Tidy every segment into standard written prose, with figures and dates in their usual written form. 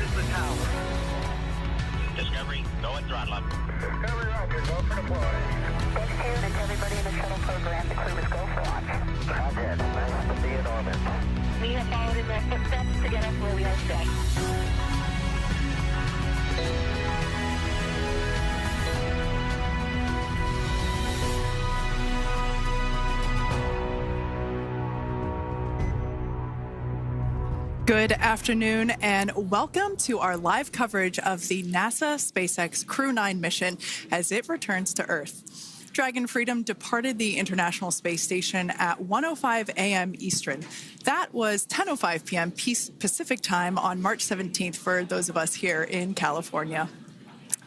is the tower. Discovery, go and throttle up. Discovery, roger, go for deploy. That's everybody in the shuttle program. The crew is go for launch. Roger, nice to be in orbit. We have followed in their footsteps to get us where we are today. Good afternoon and welcome to our live coverage of the NASA SpaceX Crew-9 mission as it returns to Earth. Dragon Freedom departed the International Space Station at 1:05 a.m. Eastern. That was 10:05 p.m. Pacific time on March 17th for those of us here in California.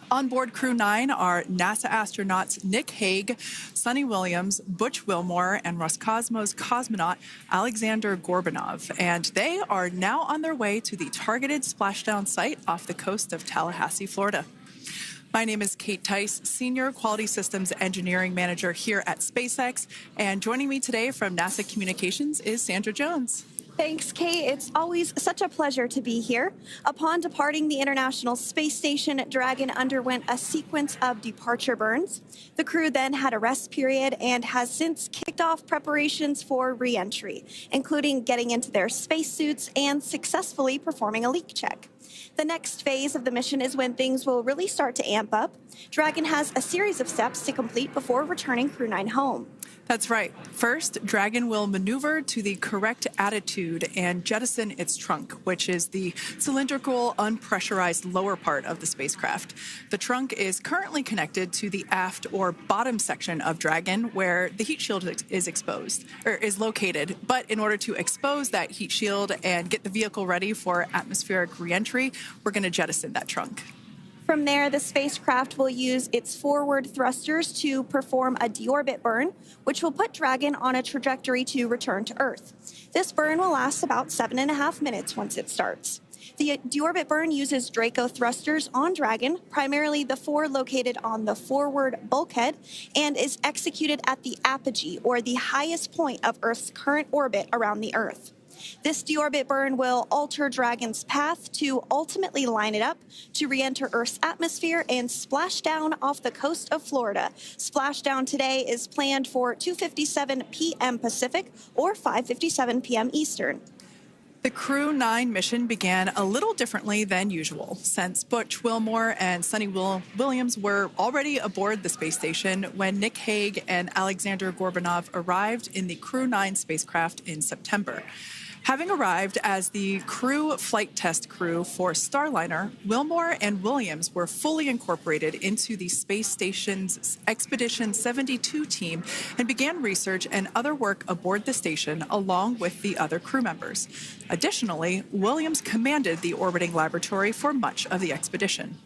On board Crew-9 are NASA astronauts Nick Hague, Sonny Williams, Butch Wilmore, and Roscosmos cosmonaut Alexander Gorbanov. And they are now on their way to the targeted splashdown site off the coast of Tallahassee, Florida. My name is Kate Tice, Senior Quality Systems Engineering Manager here at SpaceX. And joining me today from NASA Communications is Sandra Jones. Thanks, Kate. It's always such a pleasure to be here. Upon departing the International Space Station, Dragon underwent a sequence of departure burns. The crew then had a rest period and has since kicked off preparations for re-entry, including getting into their spacesuits and successfully performing a leak check. The next phase of the mission is when things will really start to amp up. Dragon has a series of steps to complete before returning Crew-9 home. That's right. First, Dragon will maneuver to the correct attitude and jettison its trunk, which is the cylindrical, unpressurized lower part of the spacecraft. The trunk is currently connected to the aft or bottom section of Dragon, where the heat shield is located. But in order to expose that heat shield and get the vehicle ready for atmospheric reentry, we're going to jettison that trunk. From there, the spacecraft will use its forward thrusters to perform a deorbit burn, which will put Dragon on a trajectory to return to Earth. This burn will last about 7.5 minutes once it starts. The deorbit burn uses Draco thrusters on Dragon, primarily the four located on the forward bulkhead, and is executed at the apogee, or the highest point of Earth's current orbit around the Earth. This deorbit burn will alter Dragon's path to ultimately line it up to re-enter Earth's atmosphere and splash down off the coast of Florida. Splashdown today is planned for 2:57 p.m. Pacific or 5:57 p.m. Eastern. The Crew-9 mission began a little differently than usual, since Butch Wilmore and Sonny Williams were already aboard the space station when Nick Hague and Alexander Gorbanov arrived in the Crew-9 spacecraft in September. Having arrived as the crew flight test crew for Starliner, Wilmore and Williams were fully incorporated into the space station's Expedition 72 team and began research and other work aboard the station along with the other crew members. Additionally, Williams commanded the orbiting laboratory for much of the expedition.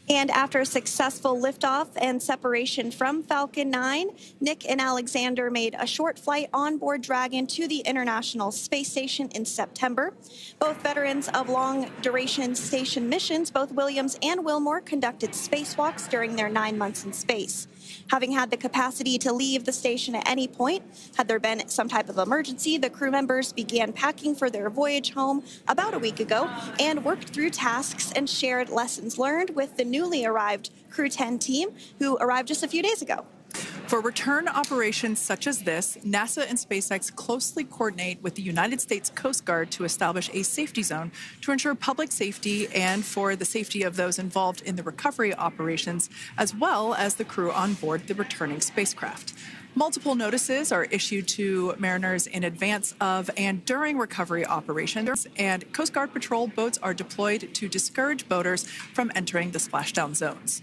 And after a successful liftoff and separation from Falcon 9, Nick and Alexander made a short flight on board Dragon to the International Space Station in September. Both veterans of long-duration station missions, both Williams and Wilmore conducted spacewalks during their 9 months in space. Having had the capacity to leave the station at any point, had there been some type of emergency, the crew members began packing for their voyage home about a week ago and worked through tasks and shared lessons learned with the newly arrived Crew-10 team, who arrived just a few days ago. For return operations such as this, NASA and SpaceX closely coordinate with the United States Coast Guard to establish a safety zone to ensure public safety and for the safety of those involved in the recovery operations, as well as the crew on board the returning spacecraft. Multiple notices are issued to mariners in advance of and during recovery operations, and Coast Guard patrol boats are deployed to discourage boaters from entering the splashdown zones.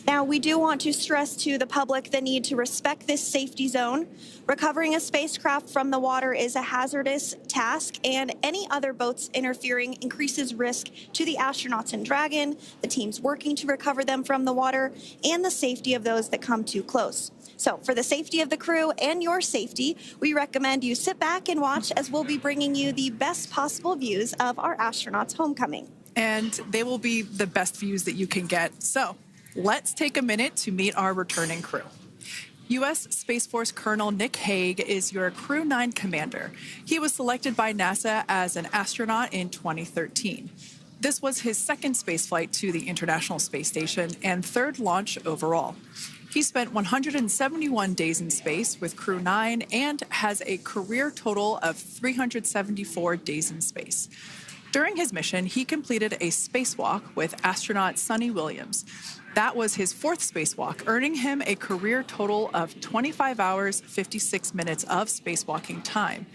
Now, we do want to stress to the public the need to respect this safety zone. Recovering a spacecraft from the water is a hazardous task, and any other boats interfering increases risk to the astronauts in Dragon, the teams working to recover them from the water, and the safety of those that come too close. So for the safety of the crew and your safety, we recommend you sit back and watch as we'll be bringing you the best possible views of our astronauts' homecoming. And they will be the best views that you can get. So let's take a minute to meet our returning crew. U.S. Space Force Colonel Nick Hague is your Crew-9 commander. He was selected by NASA as an astronaut in 2013. This was his second spaceflight to the International Space Station and third launch overall. He spent 171 days in space with Crew-9 and has a career total of 374 days in space. During his mission, he completed a spacewalk with astronaut Suni Williams. That was his fourth spacewalk, earning him a career total of 25 hours, 56 minutes of spacewalking time.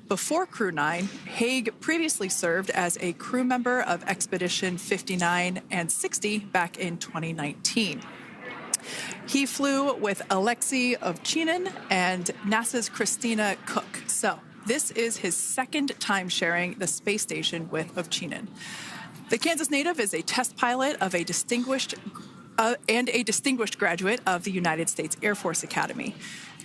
Before Crew-9, Haig previously served as a crew member of Expedition 59 and 60 back in 2019. He flew with Alexei Ovchinin and NASA's Christina Cook. So this is his second time sharing the space station with Ovchinin. The Kansas native is a test pilot of a distinguished graduate of the United States Air Force Academy.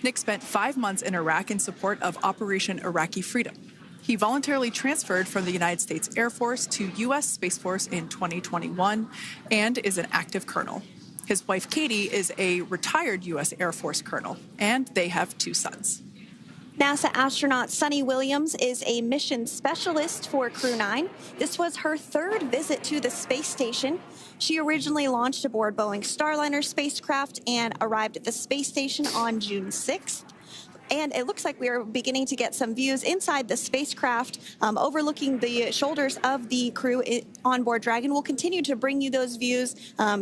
Nick spent 5 months in Iraq in support of Operation Iraqi Freedom. He voluntarily transferred from the United States Air Force to U.S. Space Force in 2021 and is an active colonel. His wife, Katie, is a retired U.S. Air Force colonel, and they have 2 sons. NASA astronaut Suni Williams is a mission specialist for Crew-9. This was her third visit to the space station. She originally launched aboard Boeing Starliner spacecraft and arrived at the space station on June 6th. And it looks like we are beginning to get some views inside the spacecraft, overlooking the shoulders of the crew on board Dragon. We'll continue to bring you those views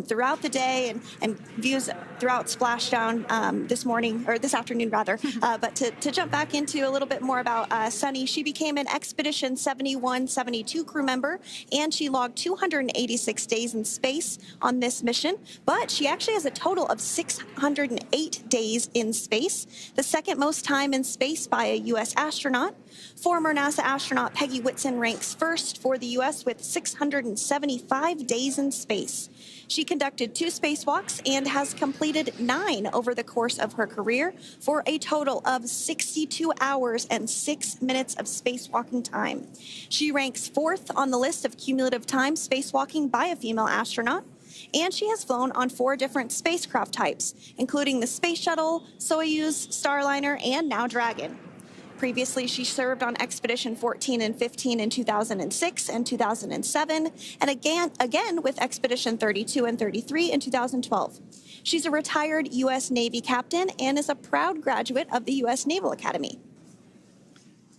throughout the day and views throughout splashdown this morning, or this afternoon rather. But to jump back into a little bit more about Suni, she became an Expedition 71-72 crew member, and she logged 286 days in space on this mission. But she actually has a total of 608 days in space, the second most time in space by a U.S. astronaut. Former NASA astronaut Peggy Whitson ranks first for the U.S. with 675 days in space. She conducted 2 spacewalks and has completed 9 over the course of her career for a total of 62 hours and 6 minutes of spacewalking time. She ranks 4th on the list of cumulative time spacewalking by a female astronaut. And she has flown on 4 different spacecraft types, including the Space Shuttle, Soyuz, Starliner, and now Dragon. Previously, she served on Expedition 14 and 15 in 2006 and 2007, and again with Expedition 32 and 33 in 2012. She's a retired U.S. Navy captain and is a proud graduate of the U.S. Naval Academy.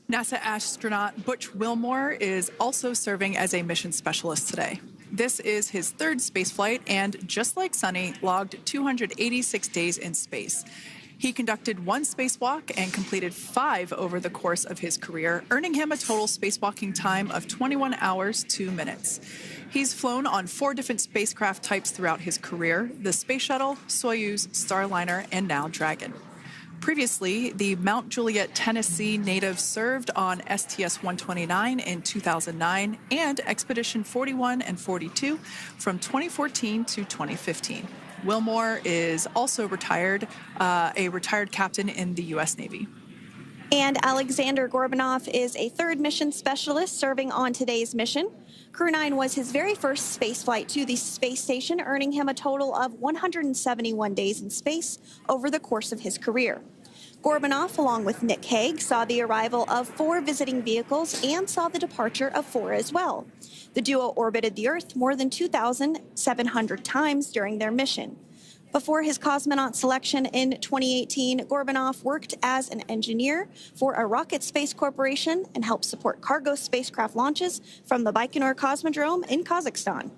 NASA astronaut Butch Wilmore is also serving as a mission specialist today. This is his 3rd spaceflight and, just like Suni, logged 286 days in space. He conducted 1 spacewalk and completed 5 over the course of his career, earning him a total spacewalking time of 21 hours, 2 minutes. He's flown on 4 different spacecraft types throughout his career: the Space Shuttle, Soyuz, Starliner, and now Dragon. Previously, the Mount Juliet, Tennessee native served on STS-129 in 2009 and Expedition 41 and 42 from 2014 to 2015. Wilmore is also retired, a retired captain in the U.S. Navy. And Alexander Gorbunov is a 3rd mission specialist serving on today's mission. Crew-9 was his very first spaceflight to the space station, earning him a total of 171 days in space over the course of his career. Gorbunov, along with Nick Haig, saw the arrival of 4 visiting vehicles and saw the departure of 4 as well. The duo orbited the Earth more than 2,700 times during their mission. Before his cosmonaut selection in 2018, Gorbunov worked as an engineer for a rocket space corporation and helped support cargo spacecraft launches from the Baikonur Cosmodrome in Kazakhstan.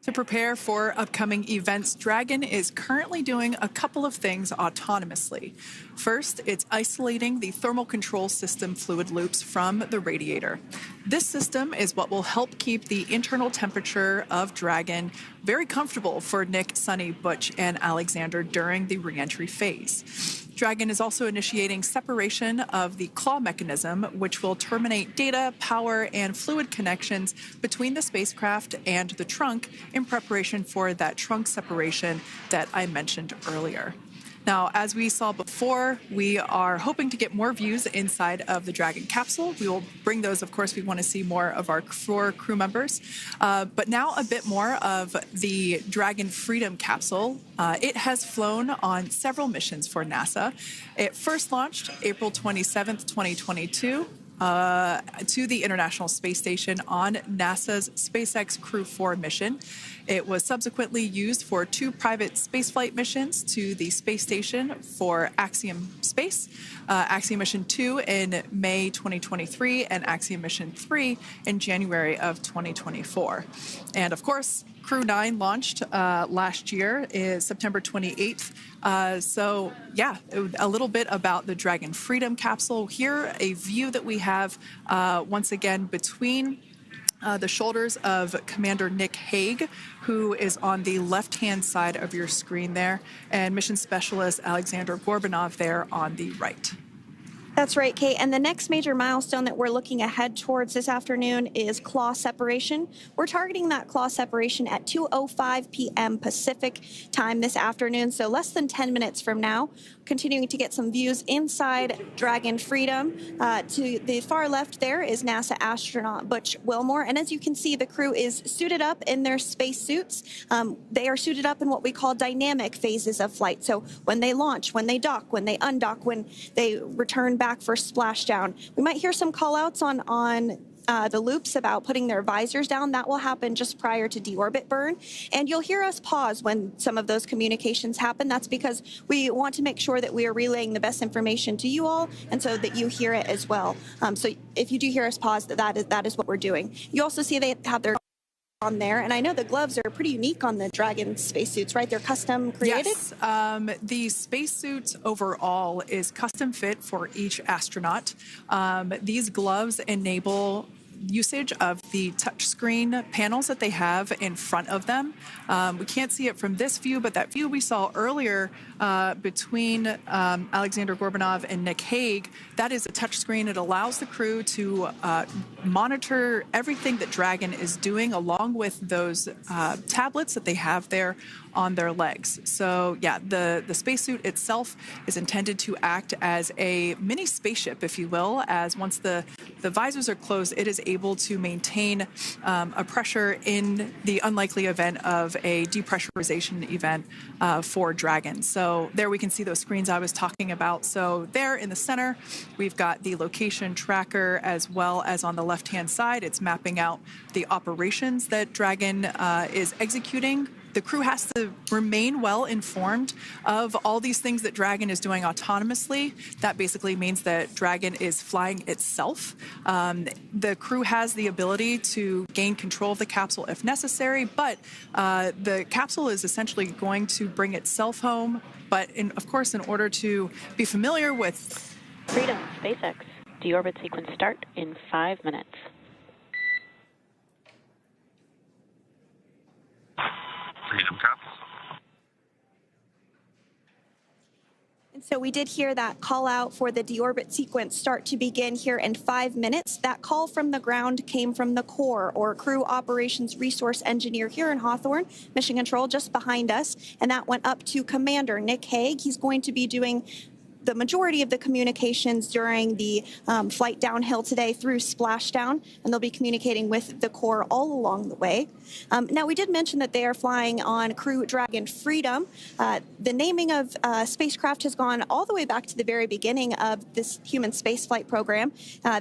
To prepare for upcoming events, Dragon is currently doing a couple of things autonomously. First, it's isolating the thermal control system fluid loops from the radiator. This system is what will help keep the internal temperature of Dragon very comfortable for Nick, Suni, Butch, and Alexander during the reentry phase. Dragon is also initiating separation of the claw mechanism, which will terminate data, power, and fluid connections between the spacecraft and the trunk in preparation for that trunk separation that I mentioned earlier. Now, as we saw before, we are hoping to get more views inside of the Dragon capsule. We will bring those, of course. We want to see more of our 4 crew members. But now a bit more of the Dragon Freedom capsule. It has flown on several missions for NASA. It first launched April 27th, 2022. to the International Space Station on NASA's SpaceX Crew-9 mission. It was subsequently used for 2 private spaceflight missions to the space station for Axiom Space, Axiom Mission 2 in May 2023 and Axiom Mission 3 in January of 2024. And of course, Crew-9 launched last year, is September 28th. So yeah, a little bit about the Dragon Freedom capsule. Here, a view that we have once again between the shoulders of Commander Nick Hague, who is on the left-hand side of your screen there, and Mission Specialist Alexander Gorbunov there on the right. That's right, Kate. And the next major milestone that we're looking ahead towards this afternoon is claw separation. We're targeting that claw separation at 2:05 p.m. Pacific time this afternoon, so less than 10 minutes from now. Continuing to get some views inside Dragon Freedom. To the far left there is NASA astronaut Butch Wilmore. And as you can see, the crew is suited up in their space suits. They are suited up in what we call dynamic phases of flight. So when they launch, when they dock, when they undock, when they return back for splashdown. We might hear some call outs on the loops about putting their visors down. That will happen just prior to deorbit burn. And you'll hear us pause when some of those communications happen. That's because we want to make sure that we are relaying the best information to you all, and so that you hear it as well. So if you do hear us pause, that is what we're doing. You also see they have their on there, and I know the gloves are pretty unique on the Dragon spacesuits, right? They're custom created? Yes, the spacesuit overall is custom fit for each astronaut. These gloves enable usage of the touchscreen panels that they have in front of them. We can't see it from this view, but that view we saw earlier between Alexander Gorbunov and Nick Hague, that is a touchscreen. It allows the crew to monitor everything that Dragon is doing along with those tablets that they have there on their legs. So yeah, the spacesuit itself is intended to act as a mini spaceship, if you will, as once the visors are closed, it is able to maintain a pressure in the unlikely event of a depressurization event for Dragon. So there we can see those screens I was talking about. So there in the center, we've got the location tracker, as well as on the left-hand side, it's mapping out the operations that Dragon is executing. The crew has to remain well informed of all these things that Dragon is doing autonomously. That basically means that Dragon is flying itself. The crew has the ability to gain control of the capsule if necessary, but the capsule is essentially going to bring itself home. But of course, in order to be familiar with Freedom, SpaceX, deorbit sequence start in 5 minutes. Freedom Cup. And so we did hear that call out for the deorbit sequence start to begin here in 5 minutes. That call from the ground came from the core, or Crew Operations Resource Engineer here in Hawthorne, Mission Control just behind us. And that went up to Commander Nick Hague. He's going to be doing the majority of the communications during the flight downhill today through splashdown, and they'll be communicating with the core all along the way. Now, we did mention that they are flying on Crew Dragon Freedom. The naming of spacecraft has gone all the way back to the very beginning of this human spaceflight program.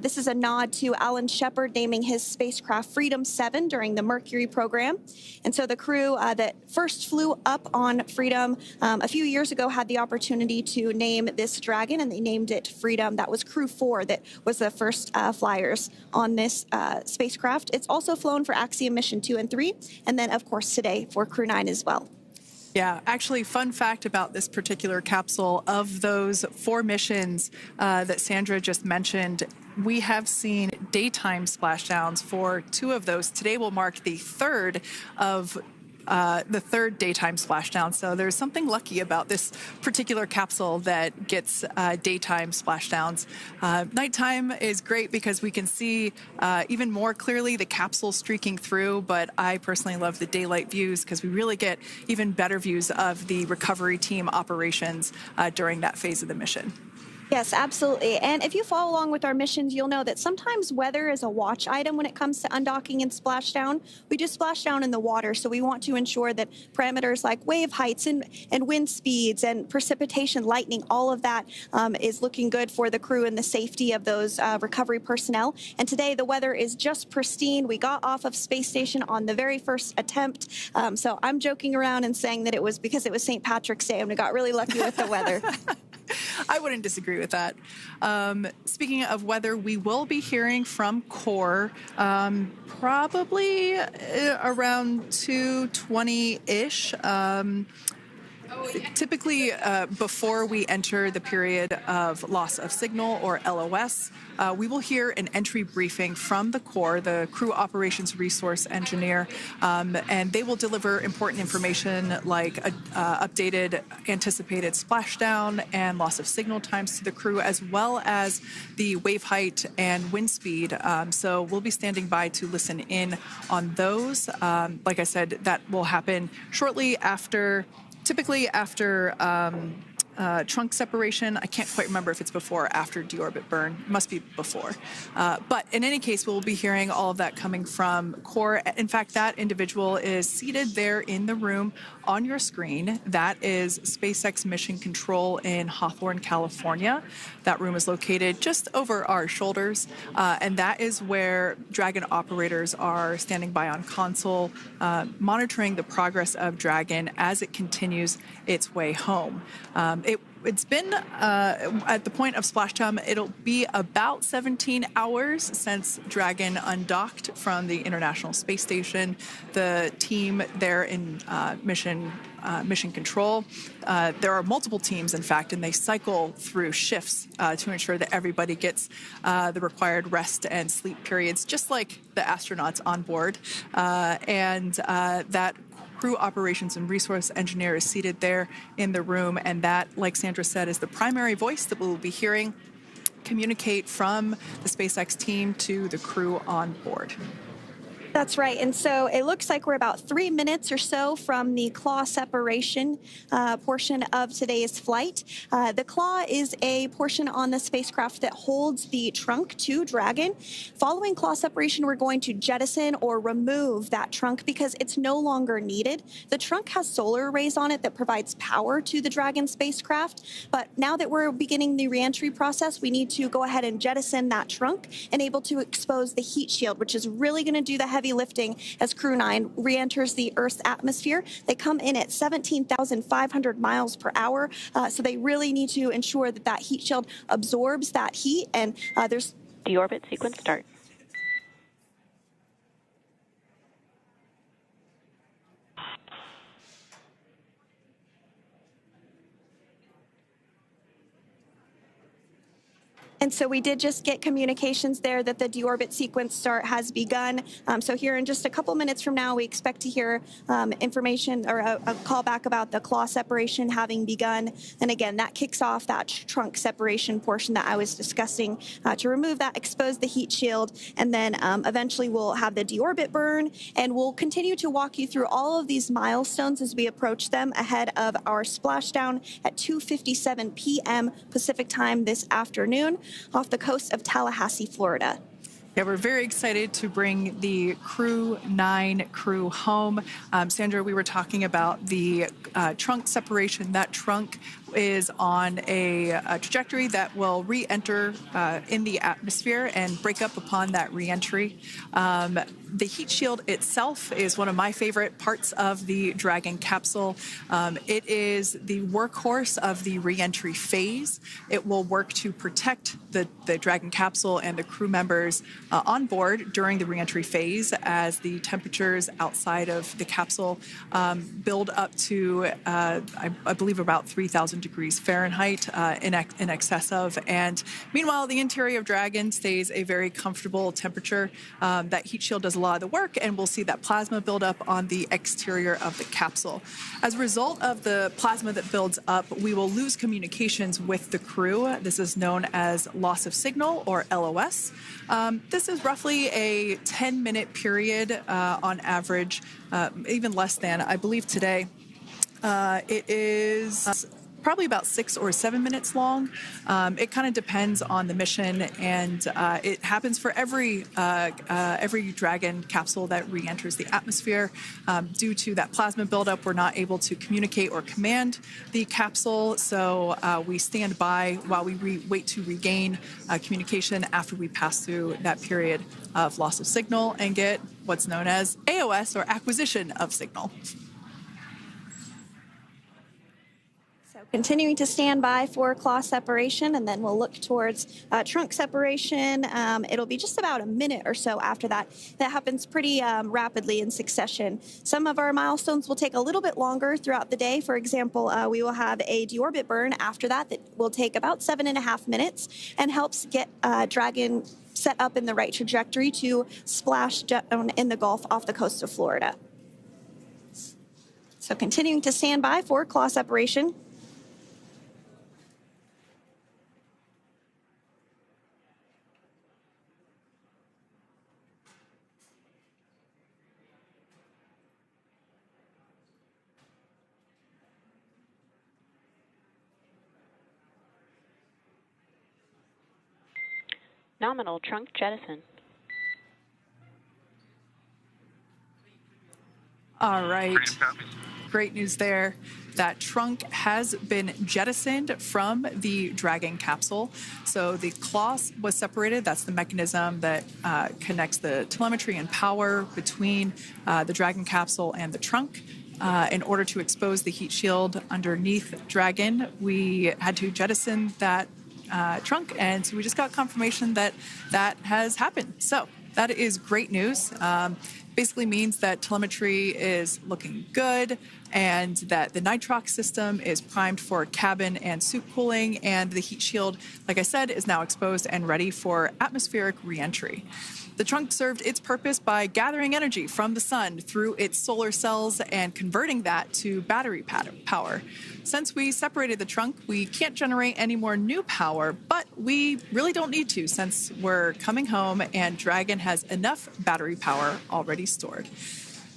This is a nod to Alan Shepard naming his spacecraft Freedom 7 during the Mercury program. And so the crew that first flew up on Freedom a few years ago had the opportunity to name this Dragon, and they named it Freedom. That was Crew 4 that was the first flyers on this spacecraft. It's also flown for Axiom Mission 2 and 3, and then, of course, today for Crew-9 as well. Yeah, actually, fun fact about this particular capsule, of those 4 missions that Sandra just mentioned, we have seen daytime splashdowns for 2 of those. Today will mark the third of the third daytime splashdown. So there's something lucky about this particular capsule that gets daytime splashdowns. Nighttime is great because we can see even more clearly the capsule streaking through, but I personally love the daylight views because we really get even better views of the recovery team operations during that phase of the mission. Yes, absolutely. And if you follow along with our missions, you'll know that sometimes weather is a watch item when it comes to undocking and splashdown. We do splashdown in the water, so we want to ensure that parameters like wave heights and wind speeds and precipitation, lightning, all of that is looking good for the crew and the safety of those recovery personnel. And today the weather is just pristine. We got off of space station on the very first attempt. So I'm joking around and saying that it was because it was St. Patrick's Day and we got really lucky with the weather. I wouldn't disagree with that. Speaking of weather, we will be hearing from Core probably around 2:20-ish. Typically, before we enter the period of loss of signal, or LOS, we will hear an entry briefing from the Core, the Crew Operations Resource Engineer, and they will deliver important information like updated anticipated splashdown and loss of signal times to the crew, as well as the wave height and wind speed. So we'll be standing by to listen in on those. Like I said, that will happen shortly after. Typically after trunk separation. I can't quite remember if it's before or after deorbit burn. It must be before. But in any case, we'll be hearing all of that coming from Core. In fact, that individual is seated there in the room on your screen. That is SpaceX Mission Control in Hawthorne, California. That room is located just over our shoulders, and that is where Dragon operators are standing by on console, monitoring the progress of Dragon as it continues its way home. It's been, at the point of splashdown, it'll be about 17 hours since Dragon undocked from the International Space Station. The team there in Mission Control, there are multiple teams, in fact, and they cycle through shifts to ensure that everybody gets the required rest and sleep periods, just like the astronauts on board. And that Crew Operations and Resource Engineer is seated there in the room, and that, like Sandra said, is the primary voice that we will be hearing communicate from the SpaceX team to the crew on board. That's right. And so it looks like we're about 3 minutes or so from the claw separation portion of today's flight. The claw is a portion on the spacecraft that holds the trunk to Dragon. Following claw separation, we're going to jettison or remove that trunk because it's no longer needed. The trunk has solar arrays on it that provides power to the Dragon spacecraft. But now that we're beginning the reentry process, we need to go ahead and jettison that trunk and able to expose the heat shield, which is really going to do the heavy lifting as Crew-9 re-enters the Earth's atmosphere. They come in at 17,500 miles per hour, so they really need to ensure that that heat shield absorbs that heat, and there's... Deorbit sequence start. And so we did just get communications there that the deorbit sequence start has begun. So here in just a couple minutes from now, we expect to hear information or a call back about the claw separation having begun. And again, that kicks off that trunk separation portion that I was discussing to remove that, expose the heat shield, and then eventually we'll have the deorbit burn. And we'll continue to walk you through all of these milestones as we approach them ahead of our splashdown at 2:57 p.m. Pacific time this afternoon off the coast of Tallahassee, Florida. Yeah, we're very excited to bring the Crew-9 crew home. Sandra, we were talking about the trunk separation. That trunk is on a trajectory that will re-enter in the atmosphere and break up upon that re-entry. The heat shield itself is one of my favorite parts of the Dragon capsule. It is the workhorse of the re-entry phase. It will work to protect the Dragon capsule and the crew members on board during the re-entry phase as the temperatures outside of the capsule build up to, I believe, about 3,000 degrees Fahrenheit in excess of. And meanwhile, the interior of Dragon stays a very comfortable temperature. That heat shield does a lot of the work, and we'll see that plasma build up on the exterior of the capsule. As a result of the plasma that builds up, we will lose communications with the crew. This is known as loss of signal, or LOS. This is roughly a 10-minute period on average, even less than. I believe today it is probably about 6 or 7 minutes long. It kind of depends on the mission, and it happens for every Dragon capsule that re-enters the atmosphere. Due to that plasma buildup, we're not able to communicate or command the capsule, so we stand by while we wait to regain communication after we pass through that period of loss of signal and get what's known as AOS, or acquisition of signal. Continuing to stand by for claw separation, and then we'll look towards trunk separation. It'll be just about a minute or so after that. That happens pretty rapidly in succession. Some of our milestones will take a little bit longer throughout the day. For example, we will have a deorbit burn after that will take about 7.5 minutes and helps get Dragon set up in the right trajectory to splash down in the Gulf off the coast of Florida. So continuing to stand by for claw separation. Nominal trunk jettison. All right. Freedom copies. Great news there. That trunk has been jettisoned from the Dragon capsule. So the claw was separated. That's the mechanism that connects the telemetry and power between the Dragon capsule and the trunk. In order to expose the heat shield underneath Dragon, we had to jettison that trunk, and so we just got confirmation that that has happened. So that is great news. Basically means that telemetry is looking good, and that the nitrox system is primed for cabin and suit cooling, and the heat shield, like I said, is now exposed and ready for atmospheric re-entry. The trunk served its purpose by gathering energy from the sun through its solar cells and converting that to battery power. Since we separated the trunk, we can't generate any more new power, but we really don't need to since we're coming home and Dragon has enough battery power already stored.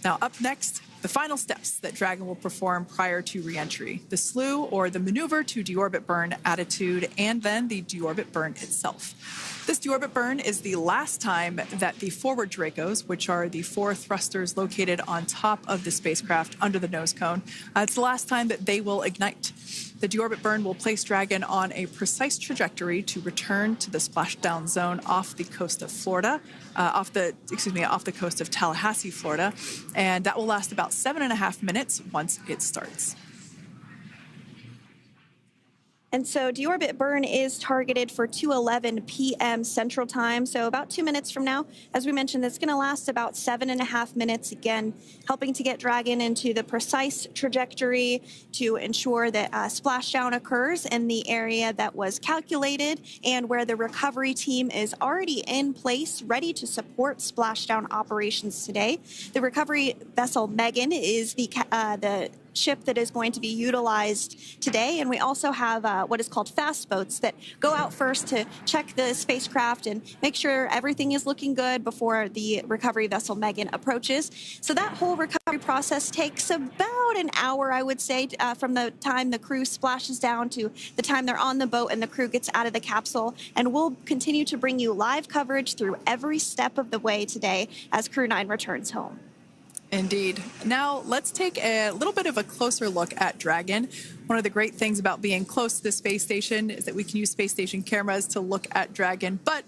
Now, up next, the final steps that Dragon will perform prior to re-entry: the slew, or the maneuver to deorbit burn attitude, and then the deorbit burn itself. This deorbit burn is the last time that the forward Dracos, which are the 4 thrusters located on top of the spacecraft under the nose cone, it's the last time that they will ignite. The deorbit burn will place Dragon on a precise trajectory to return to the splashdown zone off the coast of Florida, off the coast of Tallahassee, Florida, and that will last about 7.5 minutes once it starts. And so deorbit burn is targeted for 2:11 p.m. Central Time, so about 2 minutes from now. As we mentioned, it's going to last about 7.5 minutes, again, helping to get Dragon into the precise trajectory to ensure that splashdown occurs in the area that was calculated and where the recovery team is already in place, ready to support splashdown operations today. The recovery vessel Megan is the ship that is going to be utilized today, and we also have what is called fast boats that go out first to check the spacecraft and make sure everything is looking good before the recovery vessel Megan approaches. So that whole recovery process takes about an hour, I would say, from the time the crew splashes down to the time they're on the boat and the crew gets out of the capsule. And we'll continue to bring you live coverage through every step of the way today as Crew-9 returns home. Indeed. Now, let's take a little bit of a closer look at Dragon. One of the great things about being close to the space station is that we can use space station cameras to look at Dragon. But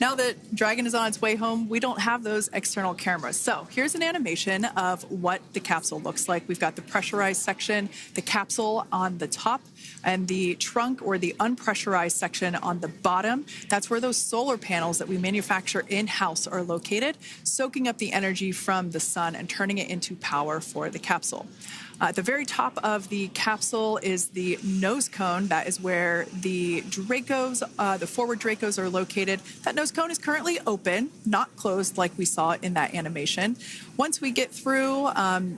now that Dragon is on its way home, we don't have those external cameras. So here's an animation of what the capsule looks like. We've got the pressurized section, the capsule on the top, and the trunk, or the unpressurized section, on the bottom. That's where those solar panels that we manufacture in-house are located, soaking up the energy from the sun and turning it into power for the capsule. At the very top of the capsule is the nose cone. That is where the Dracos, the forward Dracos, are located. That nose cone is currently open, not closed like we saw in that animation. Once we get through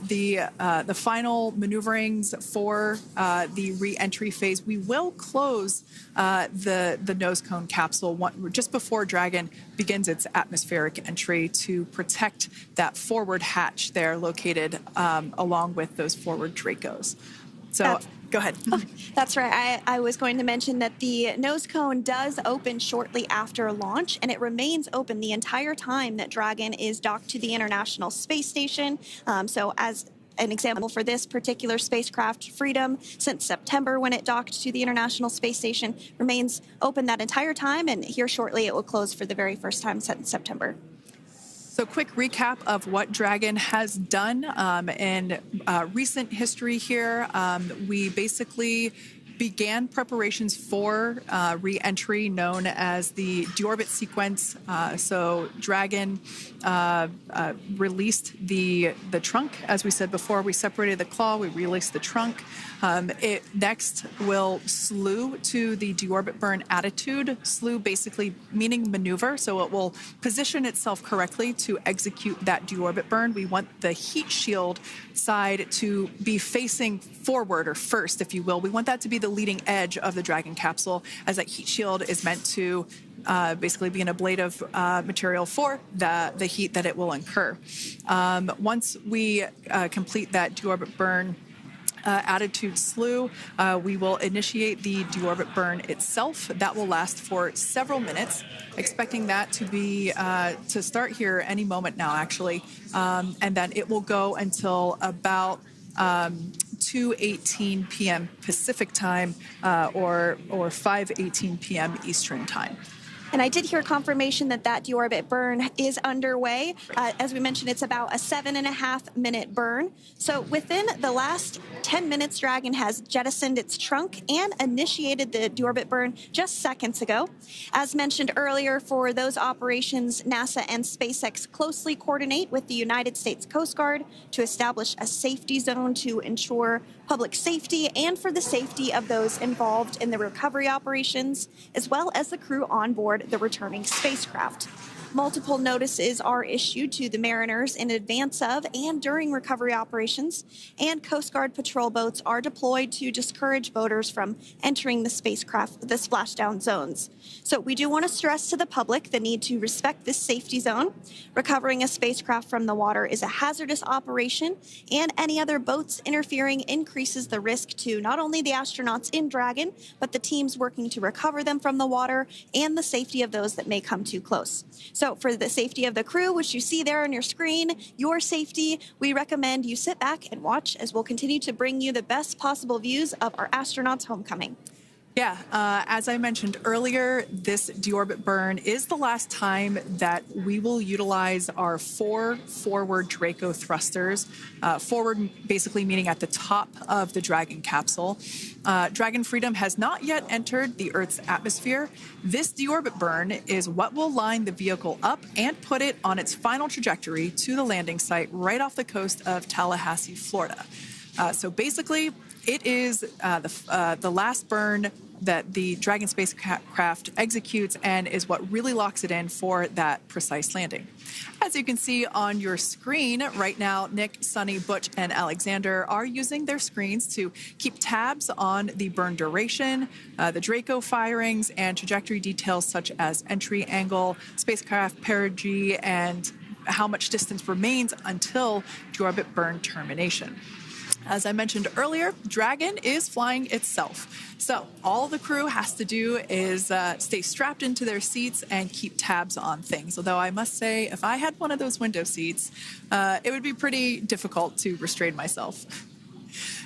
the final maneuverings for the re-entry phase, we will close the nose cone capsule just before Dragon begins its atmospheric entry to protect that forward hatch there located along with those forward Dracos. So Go ahead. That's right. I was going to mention that the nose cone does open shortly after launch, and it remains open the entire time that Dragon is docked to the International Space Station. So as an example for this particular spacecraft, Freedom, since September when it docked to the International Space Station, remains open that entire time, and here shortly it will close for the very first time since September. So quick recap of what Dragon has done in recent history here. We basically began preparations for re-entry known as the Deorbit sequence. So Dragon released the trunk. As we said before, we separated the claw, we released the trunk. It next will slew to the deorbit burn attitude. Slew basically meaning maneuver, so it will position itself correctly to execute that deorbit burn. We want the heat shield side to be facing forward, or first, if you will. We want that to be the leading edge of the Dragon capsule, as that heat shield is meant to basically be an ablative material for the heat that it will incur. Once we complete that deorbit burn attitude slew, we will initiate the deorbit burn itself. That will last for several minutes, expecting that to be to start here any moment now, actually, and then it will go until about 2:18 p.m. Pacific time or 5:18 p.m. Eastern time. And I did hear confirmation that deorbit burn is underway. As we mentioned, it's about a 7.5-minute burn. So within the last 10 minutes, Dragon has jettisoned its trunk and initiated the deorbit burn just seconds ago. As mentioned earlier, for those operations, NASA and SpaceX closely coordinate with the United States Coast Guard to establish a safety zone to ensure public safety and for the safety of those involved in the recovery operations, as well as the crew on board the returning spacecraft. Multiple notices are issued to the mariners in advance of and during recovery operations, and Coast Guard patrol boats are deployed to discourage boaters from entering the splashdown zones. So we do want to stress to the public the need to respect this safety zone. Recovering a spacecraft from the water is a hazardous operation, and any other boats interfering increases the risk to not only the astronauts in Dragon, but the teams working to recover them from the water and the safety of those that may come too close. So for the safety of the crew, which you see there on your screen, your safety, we recommend you sit back and watch as we'll continue to bring you the best possible views of our astronauts' homecoming. Yeah, as I mentioned earlier, this deorbit burn is the last time that we will utilize our 4 forward Draco thrusters. Forward basically meaning at the top of the Dragon capsule. Dragon Freedom has not yet entered the Earth's atmosphere. This deorbit burn is what will line the vehicle up and put it on its final trajectory to the landing site right off the coast of Tallahassee, Florida. So basically, it is the last burn that the Dragon spacecraft executes and is what really locks it in for that precise landing. As you can see on your screen right now, Nick, Sunny, Butch, and Alexander are using their screens to keep tabs on the burn duration, the Draco firings, and trajectory details such as entry angle, spacecraft perigee, and how much distance remains until deorbit burn termination. As I mentioned earlier, Dragon is flying itself. So all the crew has to do is stay strapped into their seats and keep tabs on things. Although I must say, if I had one of those window seats, it would be pretty difficult to restrain myself.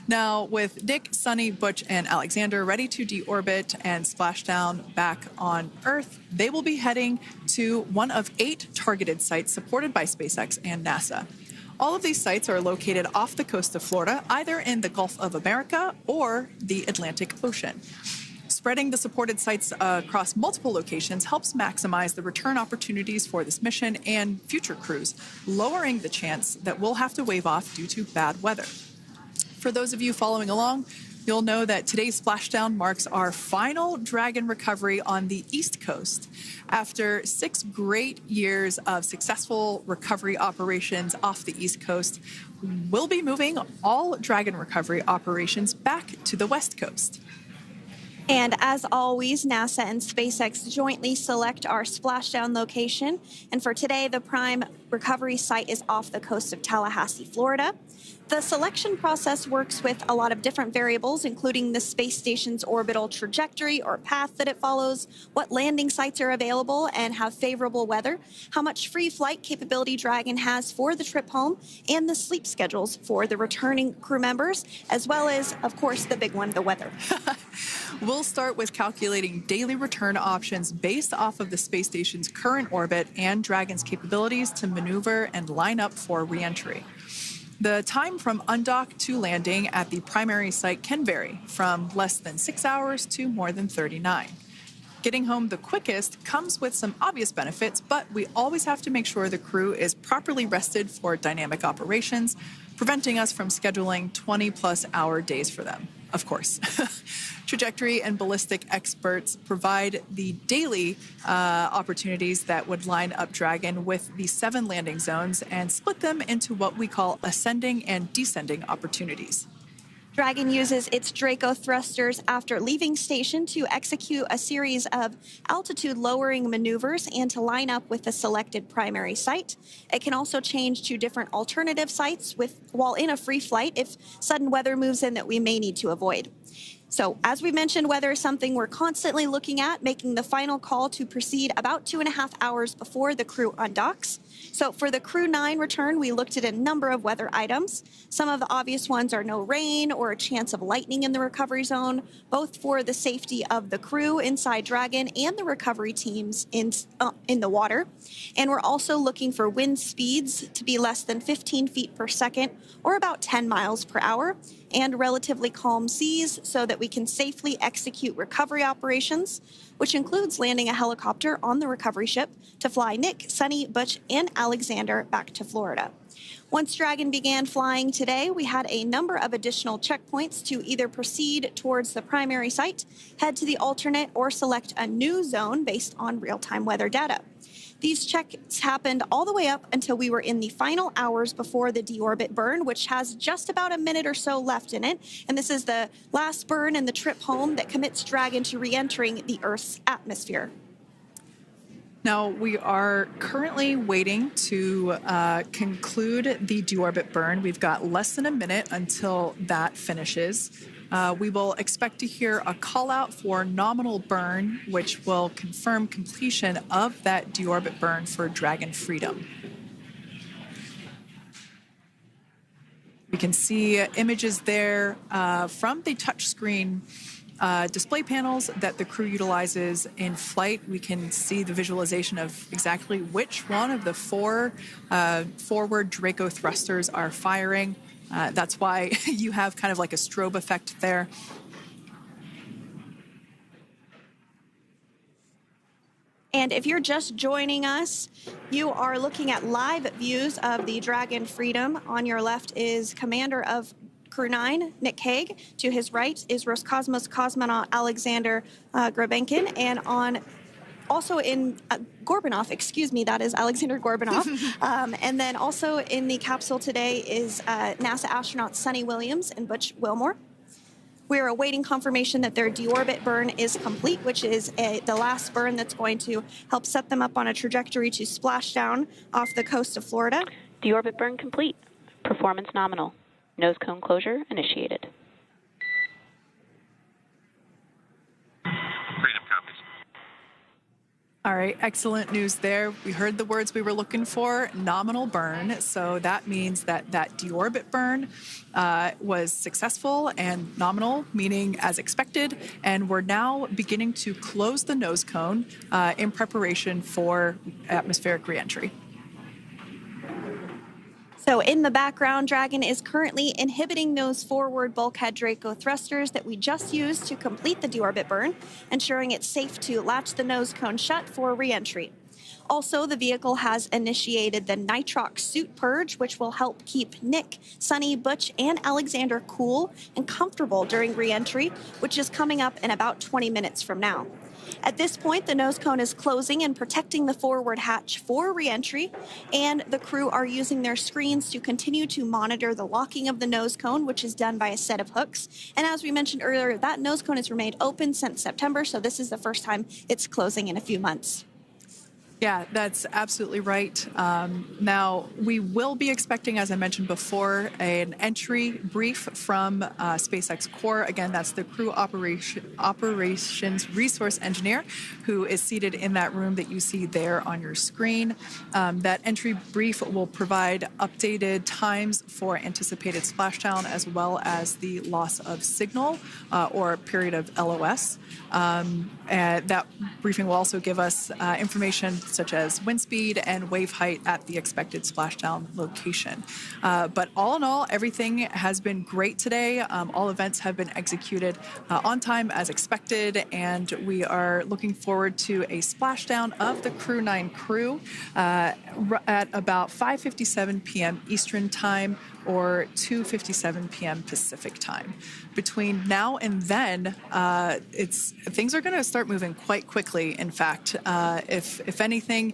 Now, with Nick, Sunny, Butch, and Alexander ready to deorbit and splash down back on Earth, they will be heading to one of 8 targeted sites supported by SpaceX and NASA. All of these sites are located off the coast of Florida, either in the Gulf of America or the Atlantic Ocean. Spreading the supported sites across multiple locations helps maximize the return opportunities for this mission and future crews, lowering the chance that we'll have to wave off due to bad weather. For those of you following along, you'll know that today's splashdown marks our final Dragon recovery on the East Coast. After 6 great years of successful recovery operations off the East Coast, we'll be moving all Dragon recovery operations back to the West Coast. And as always, NASA and SpaceX jointly select our splashdown location. And for today, the prime recovery site is off the coast of Tallahassee, Florida. The selection process works with a lot of different variables, including the space station's orbital trajectory or path that it follows, what landing sites are available and have favorable weather, how much free flight capability Dragon has for the trip home, and the sleep schedules for the returning crew members, as well as, of course, the big one, the weather. We'll start with calculating daily return options based off of the space station's current orbit and Dragon's capabilities to maneuver and line up for re-entry. The time from undock to landing at the primary site can vary from less than 6 hours to more than 39. Getting home the quickest comes with some obvious benefits, but we always have to make sure the crew is properly rested for dynamic operations, preventing us from scheduling 20-plus hour days for them, of course. Trajectory and ballistic experts provide the daily opportunities that would line up Dragon with the 7 landing zones and split them into what we call ascending and descending opportunities. Dragon uses its Draco thrusters after leaving station to execute a series of altitude-lowering maneuvers and to line up with the selected primary site. It can also change to different alternative sites while in a free flight if sudden weather moves in that we may need to avoid. So, as we mentioned, weather is something we're constantly looking at, making the final call to proceed about 2.5 hours before the crew undocks. So, for the Crew-9 return, we looked at a number of weather items. Some of the obvious ones are no rain or a chance of lightning in the recovery zone, both for the safety of the crew inside Dragon and the recovery teams in the water. And we're also looking for wind speeds to be less than 15 feet per second, or about 10 miles per hour, and relatively calm seas so that we can safely execute recovery operations, which includes landing a helicopter on the recovery ship to fly Nick, Sunny, Butch, and Alexander back to Florida. Once Dragon began flying today, we had a number of additional checkpoints to either proceed towards the primary site, head to the alternate, or select a new zone based on real-time weather data. These checks happened all the way up until we were in the final hours before the deorbit burn, which has just about a minute or so left in it. And this is the last burn in the trip home that commits Dragon to re-entering the Earth's atmosphere. Now, we are currently waiting to conclude the deorbit burn. We've got less than a minute until that finishes. We will expect to hear a call out for nominal burn, which will confirm completion of that deorbit burn for Dragon Freedom. We can see images there from the touchscreen display panels that the crew utilizes in flight. We can see the visualization of exactly which one of the 4 forward Draco thrusters are firing. That's why you have kind of like a strobe effect there. And if you're just joining us, you are looking at live views of the Dragon Freedom. On your left is Commander of Crew-9, Nick Hague. To his right is Roscosmos cosmonaut Alexander Grabenkin. And also in Gorbunov, that is Alexander Gorbunov. And then also in the capsule today is NASA astronauts Sunny Williams and Butch Wilmore. We're awaiting confirmation that their deorbit burn is complete, which is the last burn that's going to help set them up on a trajectory to splash down off the coast of Florida. Deorbit burn complete. Performance nominal. Nose cone closure initiated. Freedom copies. All right, excellent news there. We heard the words we were looking for, nominal burn. So that means that deorbit burn was successful and nominal, meaning as expected. And we're now beginning to close the nose cone in preparation for atmospheric reentry. So in the background, Dragon is currently inhibiting those forward bulkhead Draco thrusters that we just used to complete the deorbit burn, ensuring it's safe to latch the nose cone shut for re-entry. Also, the vehicle has initiated the nitrox suit purge, which will help keep Nick, Sunny, Butch, and Alexander cool and comfortable during re-entry, which is coming up in about 20 minutes from now. At this point, the nose cone is closing and protecting the forward hatch for re-entry, and the crew are using their screens to continue to monitor the locking of the nose cone, which is done by a set of hooks. And as we mentioned earlier, that nose cone has remained open since September, so this is the first time it's closing in a few months. Yeah, that's absolutely right. Now, we will be expecting, as I mentioned before, an entry brief from SpaceX Core. Again, that's the Crew Operations Resource Engineer who is seated in that room that you see there on your screen. That entry brief will provide updated times for anticipated splashdown as well as the loss of signal or period of LOS. And that briefing will also give us information such as wind speed and wave height at the expected splashdown location. But all in all, everything has been great today. All events have been executed on time as expected, and we are looking forward to a splashdown of the Crew-9 crew at about 5:57 p.m. Eastern Time or 2:57 p.m. Pacific Time. Between now and then, things are going to start moving quite quickly. In fact, if anything,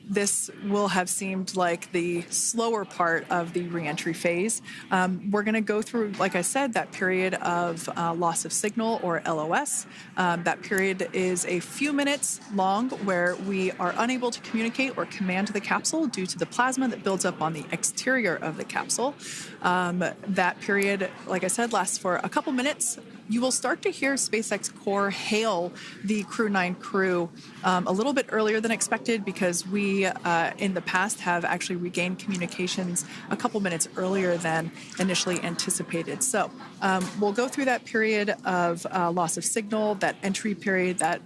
this will have seemed like the slower part of the reentry phase. We're going to go through, like I said, that period of loss of signal or LOS. That period is a few minutes long where we are unable to communicate or command the capsule due to the plasma that builds up on the exterior of the capsule. That period, like I said, lasts for a couple minutes. You will start to hear SpaceX Core hail the Crew-9 crew a little bit earlier than expected because we, in the past, have actually regained communications a couple minutes earlier than initially anticipated. So we'll go through that period of loss of signal, that entry period, that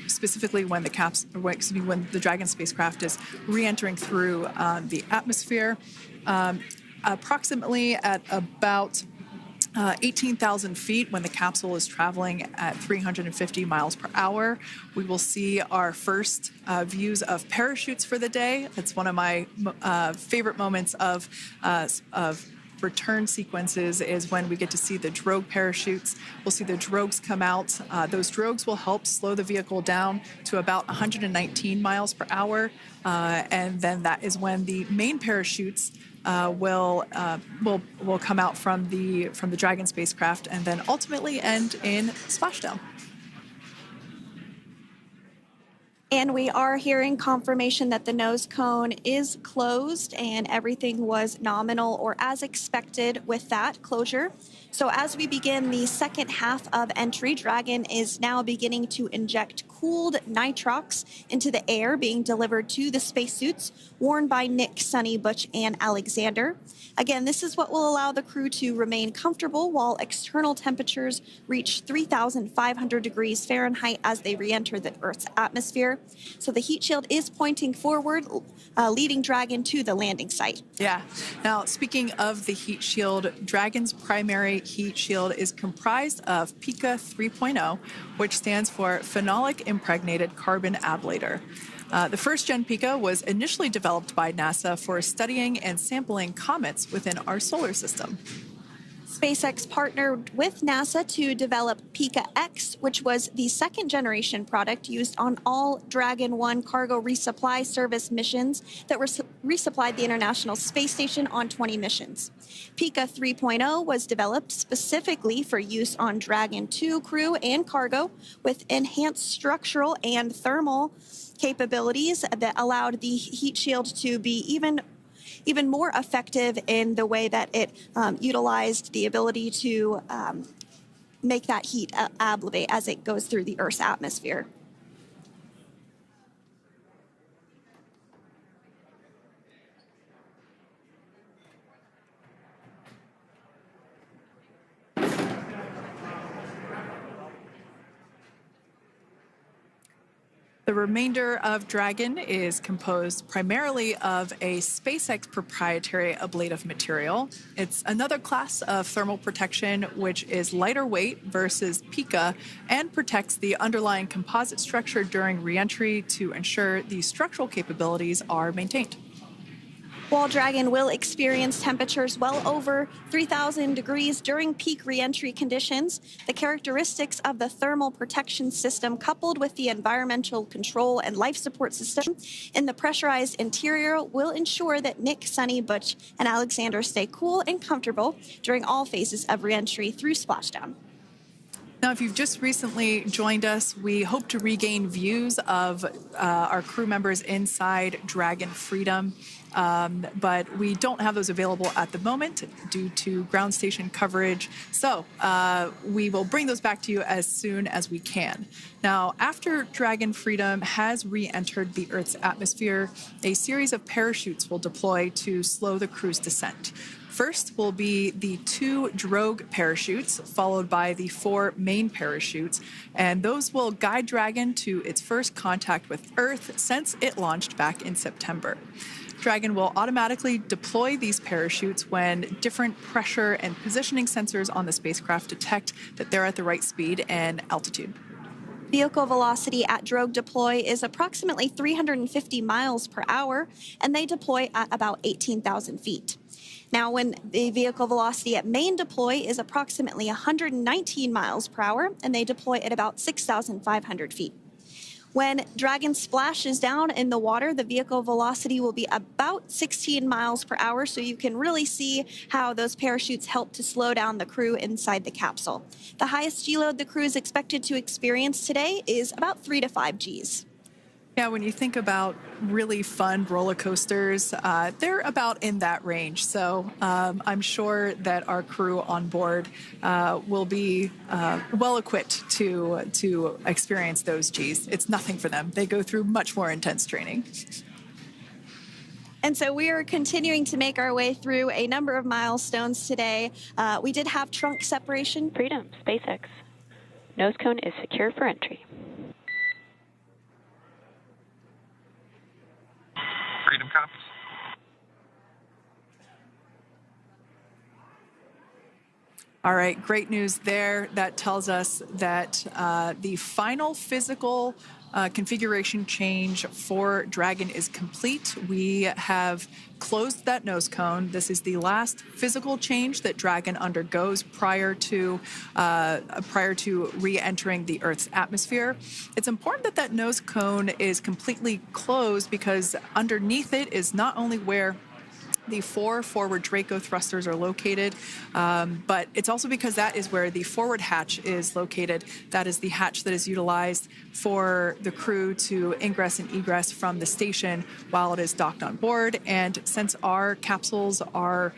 specifically when when the Dragon spacecraft is re-entering through the atmosphere. Approximately at about 18,000 feet when the capsule is traveling at 350 miles per hour. We will see our first views of parachutes for the day. It's one of my favorite moments of return sequences is when we get to see the drogue parachutes. We'll see the drogues come out. Those drogues will help slow the vehicle down to about 119 miles per hour. And then that is when the main parachutes will come out from the Dragon spacecraft and then ultimately end in splashdown. And we are hearing confirmation that the nose cone is closed and everything was nominal or as expected with that closure. So as we begin the second half of entry, Dragon is now beginning to inject cooled nitrox into the air being delivered to the spacesuits worn by Nick, Sunny, Butch, and Alexander. Again, this is what will allow the crew to remain comfortable while external temperatures reach 3,500 degrees Fahrenheit as they re-enter the Earth's atmosphere. So the heat shield is pointing forward, leading Dragon to the landing site. Yeah. Now, speaking of the heat shield, Dragon's primary heat shield is comprised of PICA 3.0, which stands for Phenolic Impregnated Carbon Ablator. The first-gen PICA was initially developed by NASA for studying and sampling comets within our solar system. SpaceX partnered with NASA to develop PICA-X, which was the second-generation product used on all Dragon 1 cargo resupply service missions that resupplied the International Space Station on 20 missions. PICA 3.0 was developed specifically for use on Dragon 2 crew and cargo with enhanced structural and thermal capabilities that allowed the heat shield to be even more effective in the way that it utilized the ability to make that heat ablevate as it goes through the Earth's atmosphere. The remainder of Dragon is composed primarily of a SpaceX proprietary ablative material. It's another class of thermal protection which is lighter weight versus Pika and protects the underlying composite structure during reentry to ensure the structural capabilities are maintained. While Dragon will experience temperatures well over 3,000 degrees during peak reentry conditions, the characteristics of the thermal protection system coupled with the environmental control and life support system in the pressurized interior will ensure that Nick, Sunny, Butch, and Alexander stay cool and comfortable during all phases of reentry through splashdown. Now, if you've just recently joined us, we hope to regain views of our crew members inside Dragon Freedom. But we don't have those available at the moment due to ground station coverage. So we will bring those back to you as soon as we can. Now, after Dragon Freedom has re-entered the Earth's atmosphere, a series of parachutes will deploy to slow the crew's descent. First will be the 2 drogue parachutes, followed by the 4 main parachutes, and those will guide Dragon to its first contact with Earth since it launched back in September. Dragon will automatically deploy these parachutes when different pressure and positioning sensors on the spacecraft detect that they're at the right speed and altitude. Vehicle velocity at drogue deploy is approximately 350 miles per hour, and they deploy at about 18,000 feet. Now, when the vehicle velocity at main deploy is approximately 119 miles per hour, and they deploy at about 6,500 feet. When Dragon splashes down in the water, the vehicle velocity will be about 16 miles per hour, so you can really see how those parachutes help to slow down the crew inside the capsule. The highest G-load the crew is expected to experience today is about 3 to 5 Gs. Yeah, when you think about really fun roller coasters, they're about in that range. So I'm sure that our crew on board will be well equipped to experience those Gs. It's nothing for them. They go through much more intense training. And so we are continuing to make our way through a number of milestones today. We did have trunk separation. Freedom, SpaceX. Nose cone is secure for entry. Freedom copies. All right, great news there. That tells us that the final physical configuration change for Dragon is complete. We have closed that nose cone. This is the last physical change that Dragon undergoes prior to re-entering the Earth's atmosphere. It's important that that nose cone is completely closed because underneath it is not only where the 4 forward Draco thrusters are located, but it's also because that is where the forward hatch is located. That is the hatch that is utilized for the crew to ingress and egress from the station while it is docked on board. And since our capsules are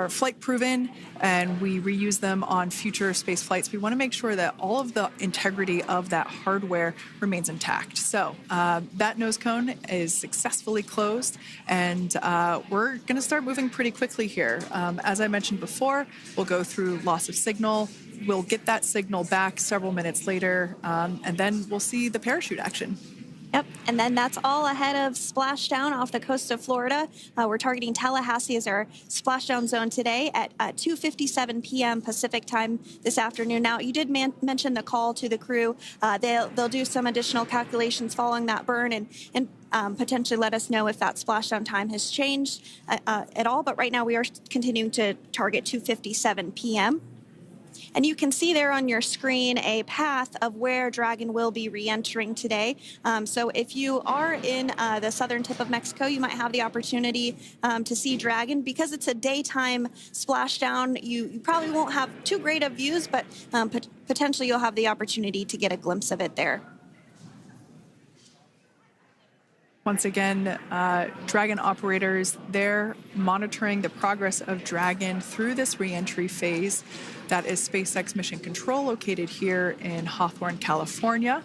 flight proven and we reuse them on future space flights, we want to make sure that all of the integrity of that hardware remains intact. So that nose cone is successfully closed, and we're going to start moving pretty quickly here. As I mentioned before, we'll go through loss of signal. We'll get that signal back several minutes later, and then we'll see the parachute action. Yep, and then that's all ahead of splashdown off the coast of Florida. We're targeting Tallahassee as our splashdown zone today at 2:57 p.m. Pacific time this afternoon. Now, you did mention the call to the crew. They'll do some additional calculations following that burn and potentially let us know if that splashdown time has changed at all. But right now, we are continuing to target 2:57 p.m. And you can see there on your screen a path of where Dragon will be re-entering today. So if you are in the southern tip of Mexico, you might have the opportunity to see Dragon. Because it's a daytime splashdown, you probably won't have too great of views, but potentially you'll have the opportunity to get a glimpse of it there. Once again, Dragon operators, they're monitoring the progress of Dragon through this re-entry phase. That is SpaceX Mission Control, located here in Hawthorne, California.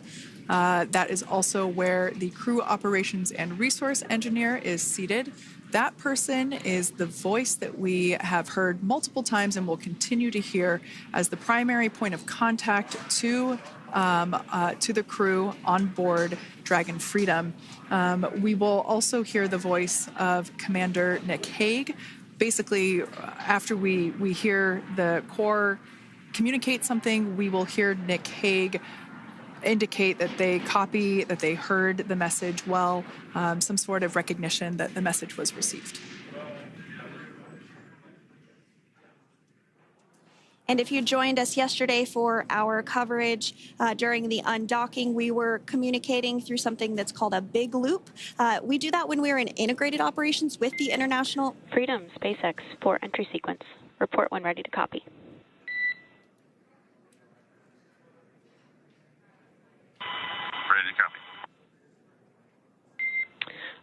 That is also where the crew operations and resource engineer is seated. That person is the voice that we have heard multiple times and will continue to hear as the primary point of contact to to the crew on board Dragon Freedom. We will also hear the voice of Commander Nick Hague. Basically, after we hear the Corps communicate something, we will hear Nick Hague indicate that they copy, that they heard the message well, some sort of recognition that the message was received. And if you joined us yesterday for our coverage during the undocking, we were communicating through something that's called a big loop. We do that when we're in integrated operations with the International Freedom, SpaceX, for entry sequence. Report when ready to copy. Ready to copy.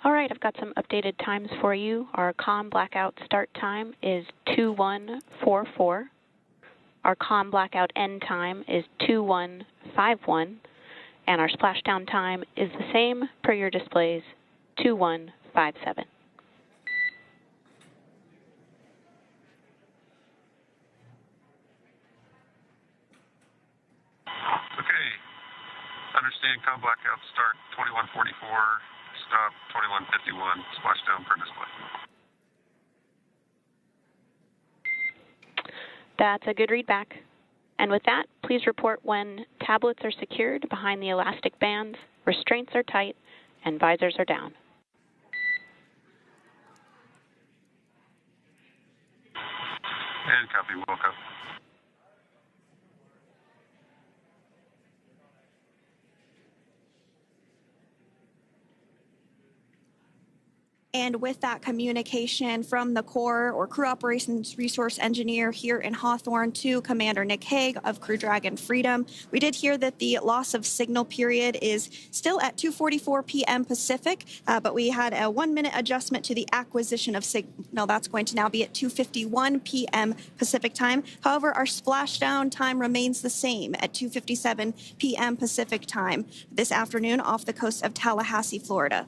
All right, I've got some updated times for you. Our comm blackout start time is 2144. Our comm blackout end time is 2151, and our splashdown time is the same per your displays, 2157. Okay. Understand comm blackout start 2144, stop 2151, splashdown per display. That's a good readback. And with that, please report when tablets are secured behind the elastic bands, restraints are tight, and visors are down. And copy, welcome. And with that communication from the Corps or Crew Operations Resource Engineer here in Hawthorne to Commander Nick Hague of Crew Dragon Freedom, we did hear that the loss of signal period is still at 2:44 p.m. Pacific, but we had a 1-minute adjustment to the acquisition of signal. That's going to now be at 2:51 p.m. Pacific time. However, our splashdown time remains the same at 2:57 p.m. Pacific time this afternoon off the coast of Tallahassee, Florida.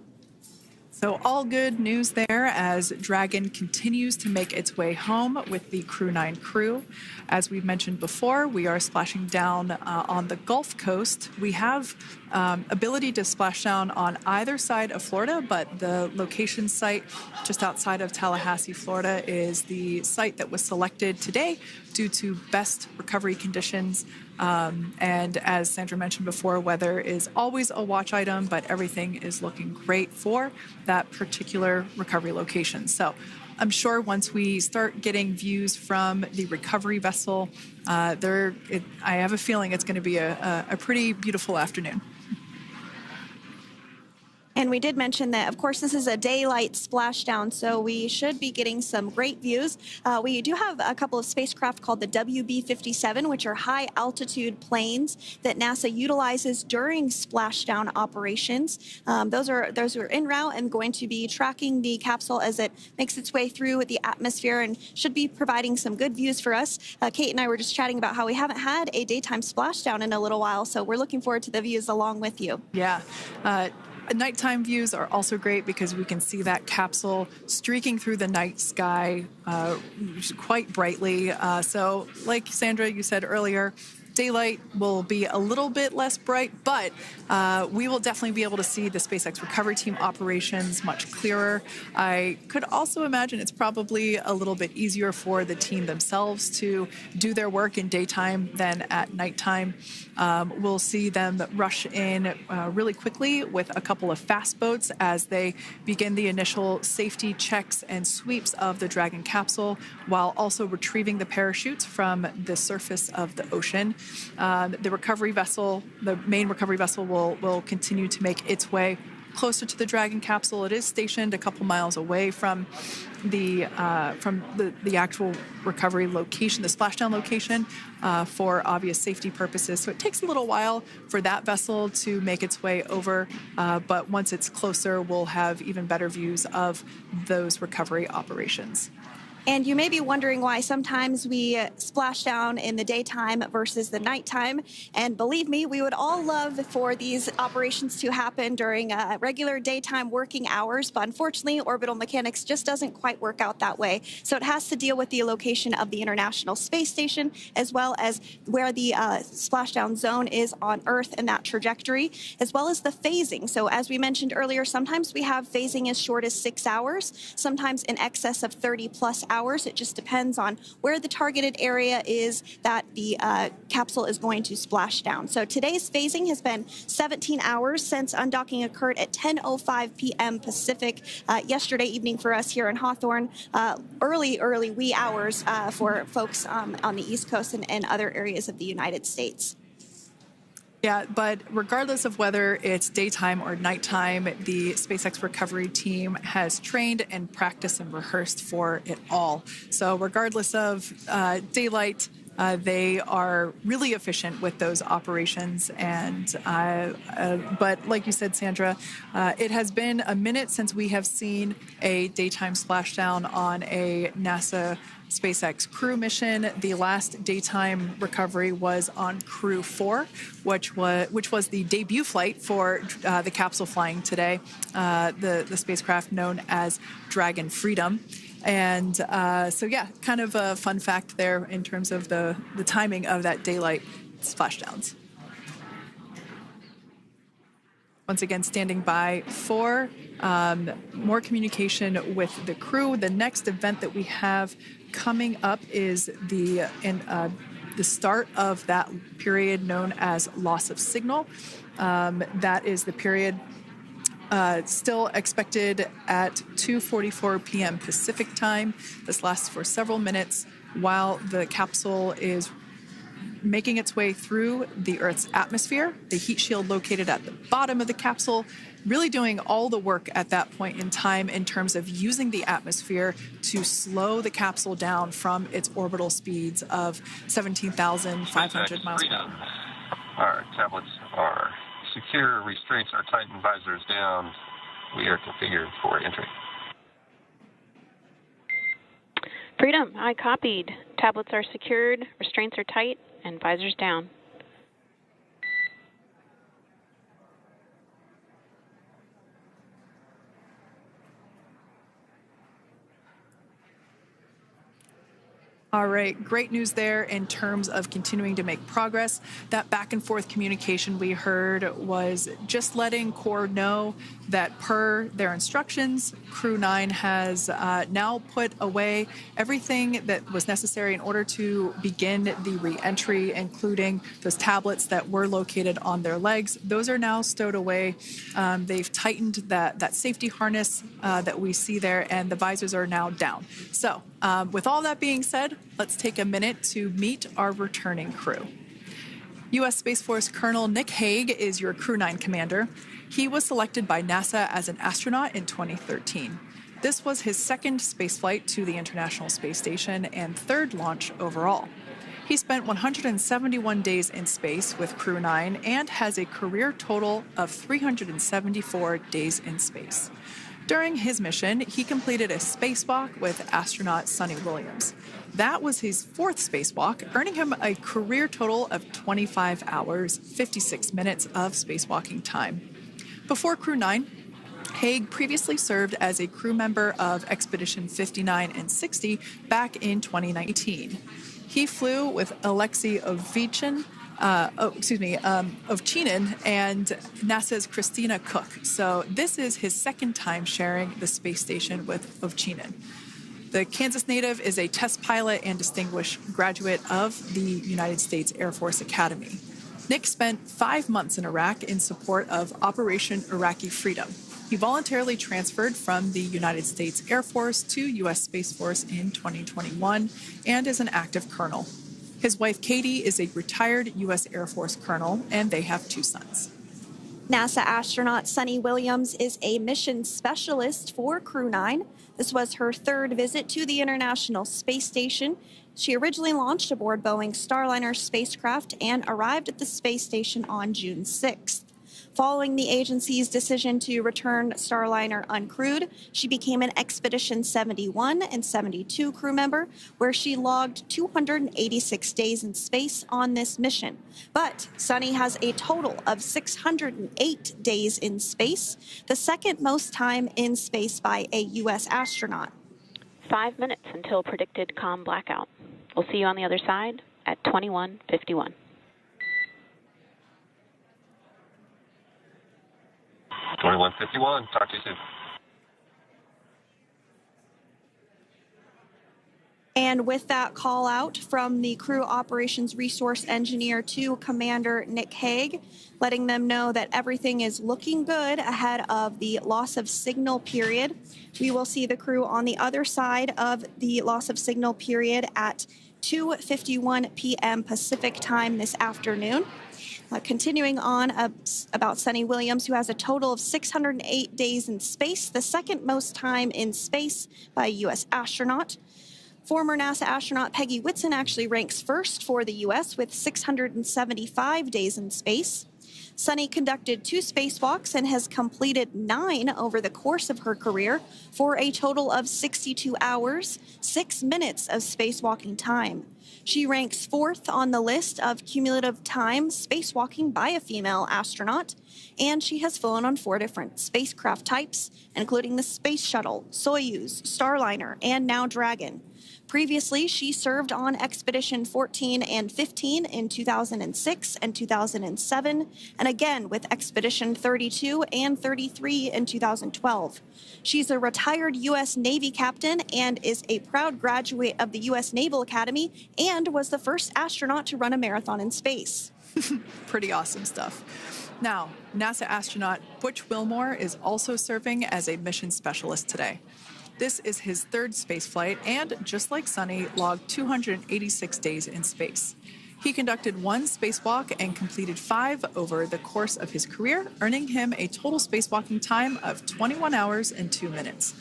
So all good news there as Dragon continues to make its way home with the Crew-9 crew. As we've mentioned before, we are splashing down on the Gulf Coast. We have ability to splash down on either side of Florida, but the location site just outside of Tallahassee, Florida is the site that was selected today due to best recovery conditions. And as Sandra mentioned before, weather is always a watch item, but everything is looking great for that particular recovery location. So I'm sure once we start getting views from the recovery vessel, I have a feeling it's going to be a pretty beautiful afternoon. And we did mention that, of course, this is a daylight splashdown, so we should be getting some great views. We do have a couple of spacecraft called the WB-57, which are high-altitude planes that NASA utilizes during splashdown operations. Those are en route and going to be tracking the capsule as it makes its way through the atmosphere and should be providing some good views for us. Kate and I were just chatting about how we haven't had a daytime splashdown in a little while, so we're looking forward to the views along with you. Yeah. Nighttime views are also great because we can see that capsule streaking through the night sky quite brightly. So like Sandra, you said earlier, daylight will be a little bit less bright, but we will definitely be able to see the SpaceX recovery team operations much clearer. I could also imagine it's probably a little bit easier for the team themselves to do their work in daytime than at nighttime. We'll see them rush in really quickly with a couple of fast boats as they begin the initial safety checks and sweeps of the Dragon capsule, while also retrieving the parachutes from the surface of the ocean. The recovery vessel, the main recovery vessel, will continue to make its way closer to the Dragon capsule. It is stationed a couple miles away from the actual recovery location, the splashdown location, for obvious safety purposes. So it takes a little while for that vessel to make its way over, but once it's closer, we'll have even better views of those recovery operations. And you may be wondering why sometimes we splash down in the daytime versus the nighttime. And believe me, we would all love for these operations to happen during regular daytime working hours. But unfortunately, orbital mechanics just doesn't quite work out that way. So it has to deal with the location of the International Space Station, as well as where the splashdown zone is on Earth and that trajectory, as well as the phasing. So as we mentioned earlier, sometimes we have phasing as short as 6 hours, sometimes in excess of 30 plus hours. It just depends on where the targeted area is that the capsule is going to splash down. So today's phasing has been 17 hours since undocking occurred at 10:05 p.m. Pacific yesterday evening for us here in Hawthorne. Early wee hours for folks on the East Coast and other areas of the United States. Yeah, but regardless of whether it's daytime or nighttime, the SpaceX recovery team has trained and practiced and rehearsed for it all. So regardless of daylight, they are really efficient with those operations. And but like you said, Sandra, it has been a minute since we have seen a daytime splashdown on a NASA SpaceX Crew mission. The last daytime recovery was on Crew-9, which was the debut flight for the capsule flying today, the spacecraft known as Dragon Freedom. And so, yeah, kind of a fun fact there in terms of the timing of that daylight splashdowns. Once again, standing by for more communication with the crew. The next event that we have coming up is the start of that period known as loss of signal. That is the period still expected at 2:44 p.m. Pacific time. This lasts for several minutes while the capsule is making its way through the Earth's atmosphere, the heat shield located at the bottom of the capsule, really doing all the work at that point in time in terms of using the atmosphere to slow the capsule down from its orbital speeds of 17,500 miles per hour. Our tablets are secure, restraints are tightened, visors down. We are configured for entry. Freedom, I copied. Tablets are secured, restraints are tight, and visors down. All right, great news there in terms of continuing to make progress. That back and forth communication we heard was just letting Core know that per their instructions, Crew-9 has now put away everything that was necessary in order to begin the re-entry, including those tablets that were located on their legs. Those are now stowed away. They've tightened that safety harness that we see there, and the visors are now down. So with all that being said, let's take a minute to meet our returning crew. U.S. Space Force Colonel Nick Hague is your Crew-9 commander. He was selected by NASA as an astronaut in 2013. This was his second spaceflight to the International Space Station and third launch overall. He spent 171 days in space with Crew-9 and has a career total of 374 days in space. During his mission, he completed a spacewalk with astronaut Suni Williams. That was his fourth spacewalk, earning him a career total of 25 hours, 56 minutes of spacewalking time. Before Crew-9, Hague previously served as a crew member of Expedition 59 and 60 back in 2019. He flew with Alexei Ovchinin and NASA's Christina Cook. So this is his second time sharing the space station with Ovchinin. The Kansas native is a test pilot and distinguished graduate of the United States Air Force Academy. Nick spent 5 months in Iraq in support of Operation Iraqi Freedom. He voluntarily transferred from the United States Air Force to U.S. Space Force in 2021 and is an active colonel. His wife, Katie, is a retired U.S. Air Force colonel, and they have 2 sons. NASA astronaut Suni Williams is a mission specialist for Crew-9. This was her third visit to the International Space Station. She originally launched aboard Boeing's Starliner spacecraft and arrived at the space station on June 6th. Following the agency's decision to return Starliner uncrewed, she became an Expedition 71 and 72 crew member, where she logged 286 days in space on this mission. But Sunny has a total of 608 days in space, the second most time in space by a U.S. astronaut. 5 minutes until predicted comm blackout. We'll see you on the other side at 21:51. 21:51. Talk to you soon. And with that call out from the crew operations resource engineer to Commander Nick Hague, letting them know that everything is looking good ahead of the loss of signal period. We will see the crew on the other side of the loss of signal period at 2:51 p.m. Pacific time this afternoon. Continuing on about Sunny Williams, who has a total of 608 days in space, the second most time in space by a U.S. astronaut. Former NASA astronaut Peggy Whitson actually ranks first for the U.S. with 675 days in space. Sunny conducted 2 spacewalks and has completed 9 over the course of her career for a total of 62 hours, 6 minutes of spacewalking time. She ranks 4th on the list of cumulative time spacewalking by a female astronaut, and she has flown on 4 different spacecraft types, including the Space Shuttle, Soyuz, Starliner, and now Dragon. Previously, she served on Expedition 14 and 15 in 2006 and 2007, and again with Expedition 32 and 33 in 2012. She's a retired U.S. Navy captain and is a proud graduate of the U.S. Naval Academy and was the first astronaut to run a marathon in space. Pretty awesome stuff. Now, NASA astronaut Butch Wilmore is also serving as a mission specialist today. This is his 3rd spaceflight and, just like Sunny, logged 286 days in space. He conducted 1 spacewalk and completed 5 over the course of his career, earning him a total spacewalking time of 21 hours and 2 minutes.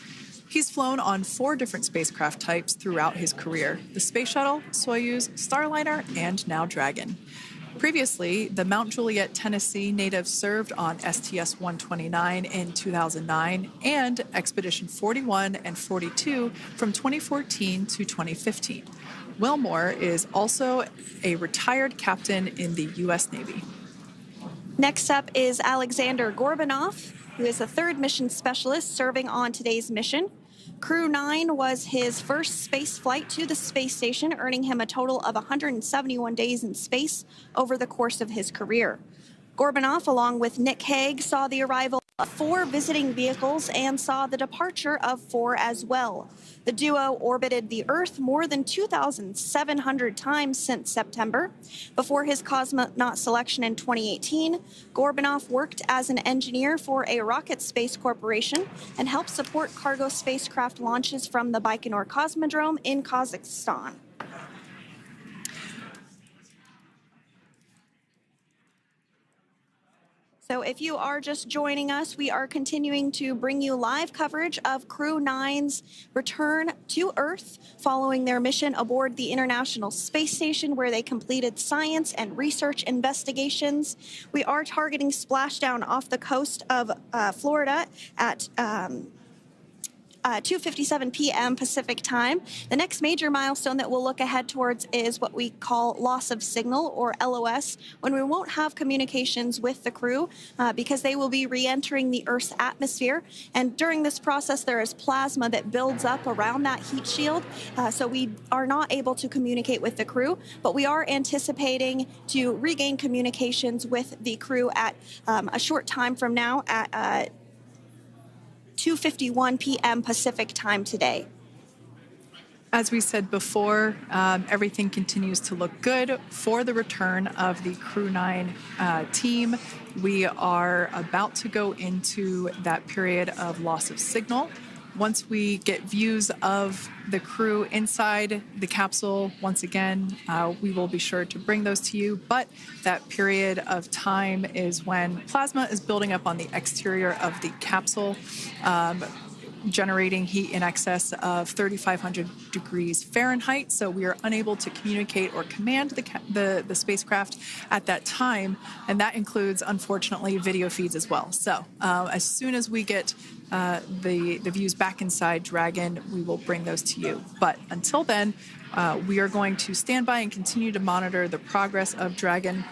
He's flown on 4 different spacecraft types throughout his career: the Space Shuttle, Soyuz, Starliner, and now Dragon. Previously, the Mount Juliet, Tennessee native served on STS-129 in 2009 and Expedition 41 and 42 from 2014 to 2015. Wilmore is also a retired captain in the U.S. Navy. Next up is Alexander Gorbunov, who is the 3rd mission specialist serving on today's mission. Crew-9 was his first space flight to the space station, earning him a total of 171 days in space over the course of his career. Gorbunov, along with Nick Hague, saw the arrival of 4 visiting vehicles and saw the departure of 4 as well. The duo orbited the Earth more than 2,700 times since September. Before his cosmonaut selection in 2018, Gorbunov worked as an engineer for a rocket space corporation and helped support cargo spacecraft launches from the Baikonur Cosmodrome in Kazakhstan. So if you are just joining us, we are continuing to bring you live coverage of Crew-9's return to Earth following their mission aboard the International Space Station, where they completed science and research investigations. We are targeting splashdown off the coast of Florida at 2:57 p.m. Pacific time. The next major milestone that we'll look ahead towards is what we call loss of signal, or LOS, when we won't have communications with the crew because they will be re-entering the Earth's atmosphere. And during this process, there is plasma that builds up around that heat shield, so we are not able to communicate with the crew, but we are anticipating to regain communications with the crew at a short time from now at 2:51 p.m. Pacific time today. As we said before, everything continues to look good for the return of the Crew-9 team. We are about to go into that period of loss of signal. Once we get views of the crew inside the capsule, once again, we will be sure to bring those to you. But that period of time is when plasma is building up on the exterior of the capsule. generating heat in excess of 3,500 degrees Fahrenheit. So we are unable to communicate or command the spacecraft at that time. And that includes, unfortunately, video feeds as well. So as soon as we get the views back inside Dragon, we will bring those to you. But until then, we are going to stand by and continue to monitor the progress of Dragon.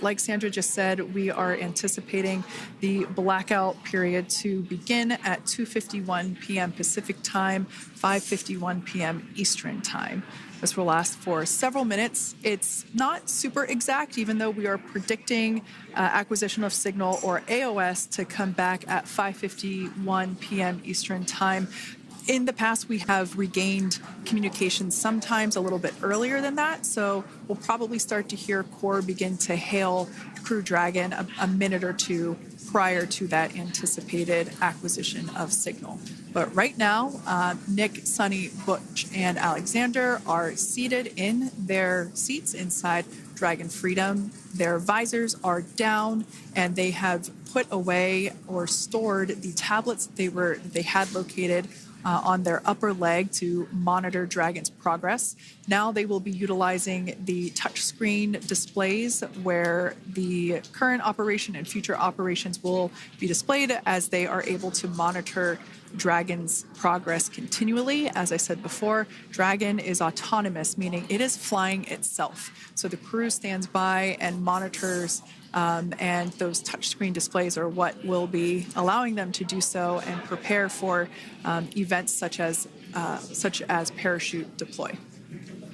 Like Sandra just said, we are anticipating the blackout period to begin at 2:51 p.m. Pacific time, 5:51 p.m. Eastern time. This will last for several minutes. It's not super exact, even though we are predicting acquisition of signal, or AOS, to come back at 5:51 p.m. Eastern time. In the past, we have regained communication sometimes a little bit earlier than that, so we'll probably start to hear Core begin to hail Crew Dragon a minute or two prior to that anticipated acquisition of signal. But right now, Nick, Sunny, Butch, and Alexander are seated in their seats inside Dragon Freedom. Their visors are down, and they have put away or stored the tablets they had located on their upper leg to monitor Dragon's progress. Now they will be utilizing the touchscreen displays where the current operation and future operations will be displayed as they are able to monitor Dragon's progress continually. As I said before, Dragon is autonomous, meaning it is flying itself. So the crew stands by and monitors, and those touchscreen displays are what will be allowing them to do so and prepare for events such as parachute deploy.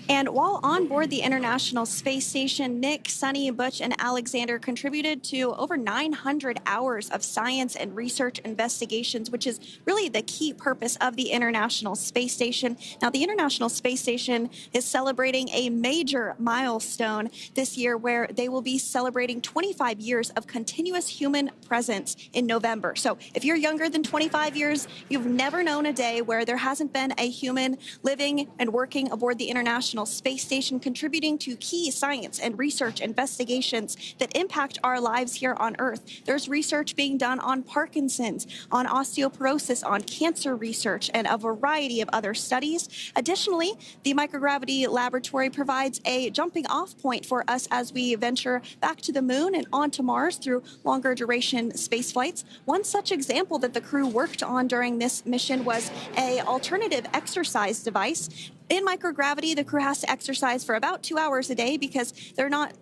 And while on board the International Space Station, Nick, Sunny, Butch, and Alexander contributed to over 900 hours of science and research investigations, which is really the key purpose of the International Space Station. Now, the International Space Station is celebrating a major milestone this year, where they will be celebrating 25 years of continuous human presence in November. So if you're younger than 25 years, you've never known a day where there hasn't been a human living and working aboard the International Space Station, contributing to key science and research investigations that impact our lives here on Earth. There's research being done on Parkinson's, on osteoporosis, on cancer research, and a variety of other studies. Additionally, the microgravity laboratory provides a jumping off point for us as we venture back to the moon and onto Mars through longer duration space flights. One such example that the crew worked on during this mission was an alternative exercise device. In microgravity, the crew has to exercise for about 2 hours a day because they're not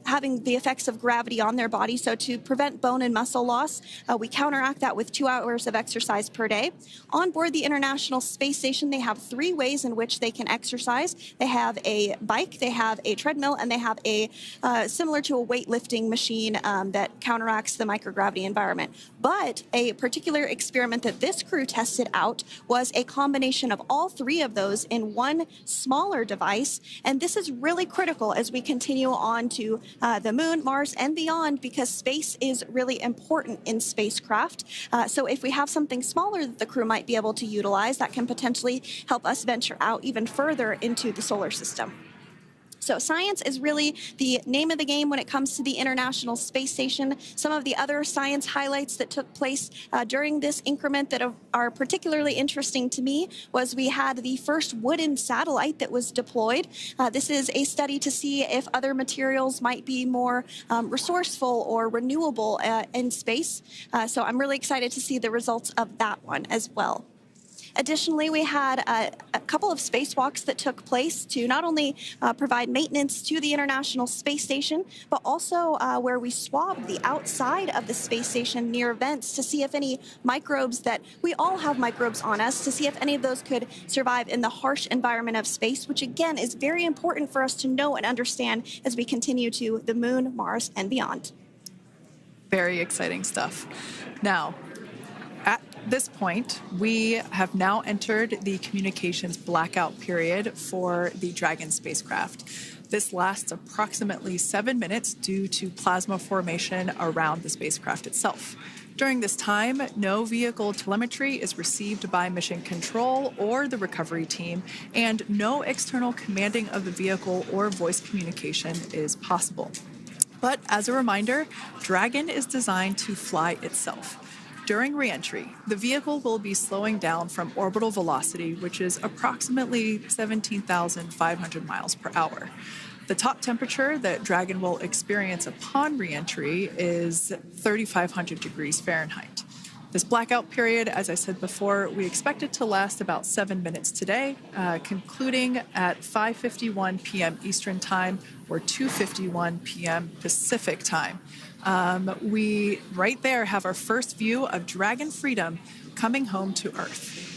having the effects of gravity on their body. So to prevent bone and muscle loss, we counteract that with 2 hours of exercise per day. On board the International Space Station, they have 3 ways in which they can exercise. They have a bike, they have a treadmill, and they have a similar to a weightlifting machine that counteracts the microgravity environment. But a particular experiment that this crew tested out was a combination of all 3 of those in one smaller device, and this is really critical as we continue on to the moon, Mars, and beyond, because space is really important in spacecraft. So if we have something smaller that the crew might be able to utilize, that can potentially help us venture out even further into the solar system. So science is really the name of the game when it comes to the International Space Station. Some of the other science highlights that took place during this increment that are particularly interesting to me was we had the first wooden satellite that was deployed. This is a study to see if other materials might be more resourceful or renewable in space. So I'm really excited to see the results of that one as well. Additionally, we had a couple of spacewalks that took place to not only provide maintenance to the International Space Station, but also where we swabbed the outside of the space station near vents to see if any microbes that we all have microbes on us, to see if any of those could survive in the harsh environment of space, which again is very important for us to know and understand as we continue to the moon, Mars, and beyond. Very exciting stuff. Now, at this point, we have now entered the communications blackout period for the Dragon spacecraft. This lasts approximately 7 minutes due to plasma formation around the spacecraft itself. During this time, no vehicle telemetry is received by mission control or the recovery team, and no external commanding of the vehicle or voice communication is possible. But as a reminder, Dragon is designed to fly itself. During reentry, the vehicle will be slowing down from orbital velocity, which is approximately 17,500 miles per hour. The top temperature that Dragon will experience upon reentry is 3,500 degrees Fahrenheit. This blackout period, as I said before, we expect it to last about 7 minutes today, concluding at 5:51 p.m. Eastern Time or 2:51 p.m. Pacific Time. We, right there, have our first view of Dragon Freedom coming home to Earth.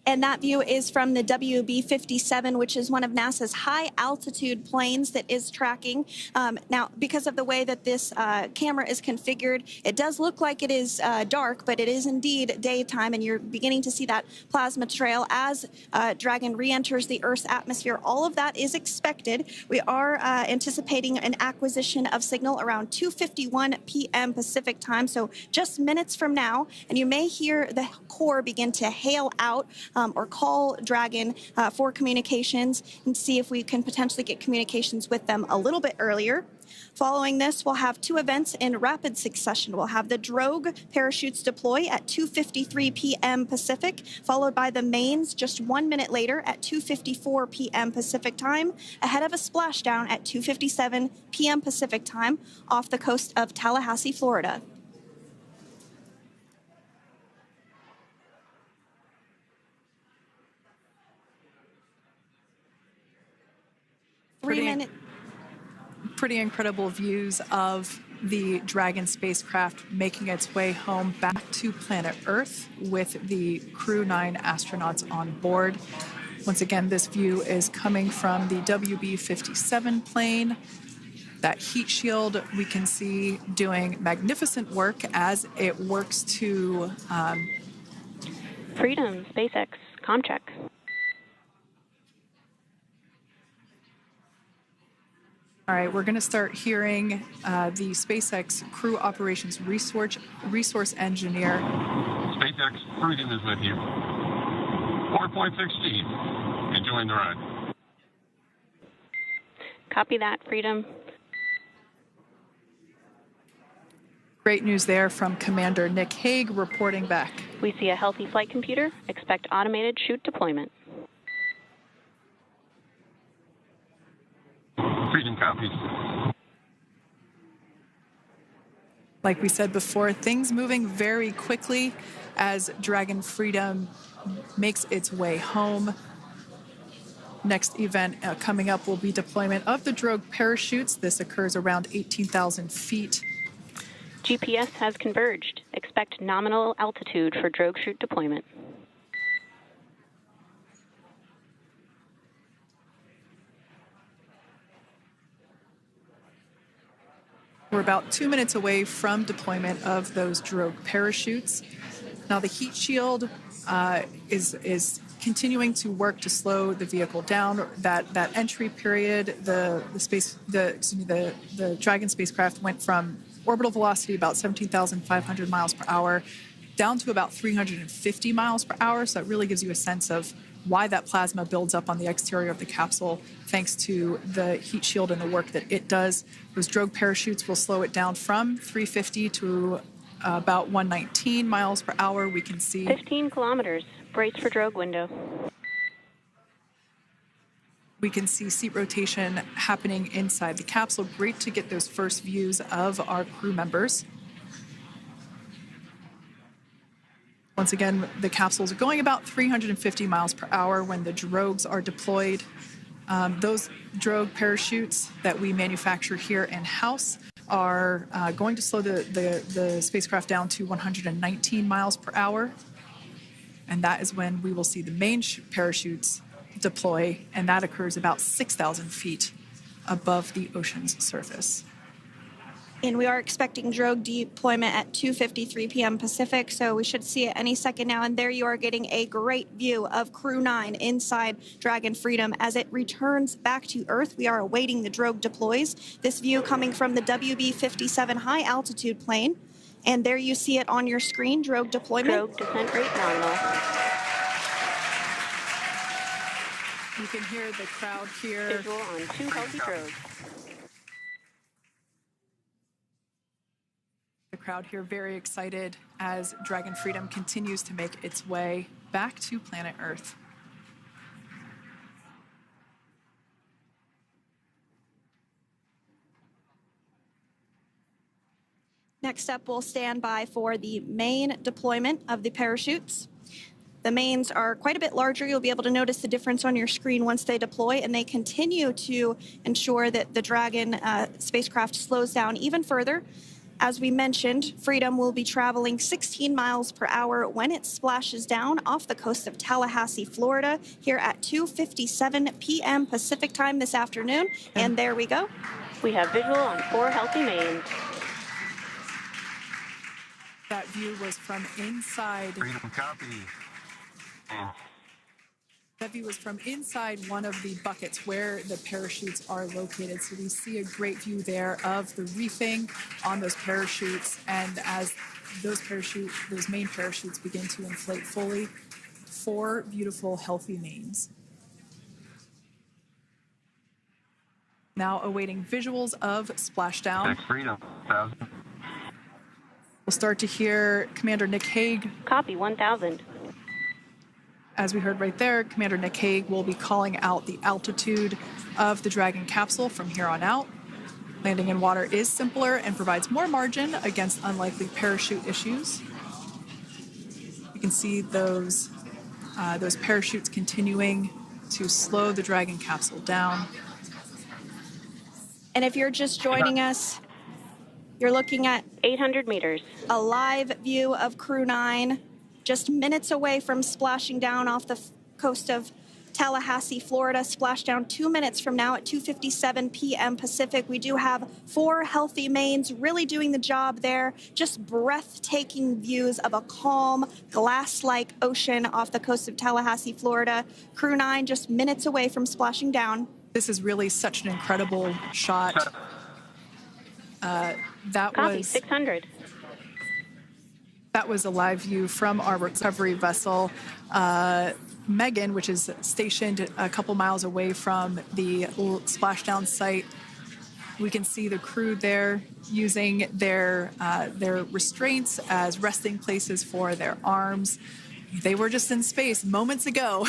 And that view is from the WB-57, which is one of NASA's high-altitude planes that is tracking. Now, because of the way that this camera is configured, it does look like it is dark, but it is indeed daytime, and you're beginning to see that plasma trail as Dragon re-enters the Earth's atmosphere. All of that is expected. We are anticipating an acquisition of signal around 2:51 p.m. Pacific Time, so just minutes from now, and you may hear the Corps begin to hail out or call Dragon for communications and see if we can potentially get communications with them a little bit earlier. Following this, we'll have two events in rapid succession. We'll have the drogue parachutes deploy at 2:53 p.m. Pacific, followed by the mains just 1 minute later at 2:54 p.m. Pacific Time, ahead of a splashdown at 2:57 p.m. Pacific Time off the coast of Tallahassee, Florida. Pretty incredible views of the Dragon spacecraft making its way home back to planet Earth with the Crew-9 astronauts on board. Once again, this view is coming from the WB-57 plane. That heat shield we can see doing magnificent work as it works to... Freedom, SpaceX, Comcheck. All right, we're going to start hearing the SpaceX Crew Operations Resource Engineer. SpaceX Freedom is with you. 4.6 G. Enjoying the ride. Copy that, Freedom. Great news there from Commander Nick Hague reporting back. We see a healthy flight computer. Expect automated chute deployment. Freedom copies. Like we said before, things moving very quickly as Dragon Freedom makes its way home. Next event coming up will be deployment of the drogue parachutes. This occurs around 18,000 feet. GPS has converged. Expect nominal altitude for drogue chute deployment. We're about 2 minutes away from deployment of those drogue parachutes. Now the heat shield is continuing to work to slow the vehicle down. That entry period, the Dragon spacecraft went from orbital velocity about 17,500 miles per hour down to about 350 miles per hour. So that really gives you a sense of why that plasma builds up on the exterior of the capsule, thanks to the heat shield and the work that it does. Those drogue parachutes will slow it down from 350 to about 119 miles per hour. We can see 15 kilometers. Brace for drogue window. We can see seat rotation happening inside the capsule. Great to get those first views of our crew members. Once again, the capsules are going about 350 miles per hour when the drogues are deployed. Those drogue parachutes that we manufacture here in-house are going to slow the spacecraft down to 119 miles per hour. And that is when we will see the main parachutes deploy, and that occurs about 6,000 feet above the ocean's surface. And we are expecting drogue deployment at 2:53 p.m. Pacific, so we should see it any second now. And there you are getting a great view of Crew-9 inside Dragon Freedom as it returns back to Earth. We are awaiting the drogue deploys. This view coming from the WB-57 high-altitude plane. And there you see it on your screen, drogue deployment. Drogue descent rate nominal. You can hear the crowd here. Visual on 2 healthy drogues. The crowd here very excited as Dragon Freedom continues to make its way back to planet Earth. Next up, we'll stand by for the main deployment of the parachutes. The mains are quite a bit larger. You'll be able to notice the difference on your screen once they deploy, and they continue to ensure that the Dragon spacecraft slows down even further. As we mentioned, Freedom will be traveling 16 miles per hour when it splashes down off the coast of Tallahassee, Florida, here at 2:57 p.m. Pacific time this afternoon. And there we go. We have visual on 4 healthy mains. That view was from inside. Freedom copy. That view was from inside one of the buckets where the parachutes are located. So we see a great view there of the reefing on those parachutes. And as those main parachutes begin to inflate fully, 4 beautiful, healthy mains. Now awaiting visuals of splashdown. Freedom, 1,000. We'll start to hear Commander Nick Hague. Copy, 1,000. As we heard right there, Commander Nick Hague will be calling out the altitude of the Dragon capsule from here on out. Landing in water is simpler and provides more margin against unlikely parachute issues. You can see those parachutes continuing to slow the Dragon capsule down. And if you're just joining us, you're looking at 800 meters. a live view of Crew-9, just minutes away from splashing down off the coast of Tallahassee, Florida. Splashdown 2 minutes from now at 2:57 p.m. Pacific. We do have 4 healthy mains really doing the job there. Just breathtaking views of a calm, glass-like ocean off the coast of Tallahassee, Florida. Crew-9 just minutes away from splashing down. This is really such an incredible shot. Copy, 600. That was a live view from our recovery vessel, Megan, which is stationed a couple miles away from the splashdown site. We can see the crew there using their restraints as resting places for their arms. They were just in space moments ago,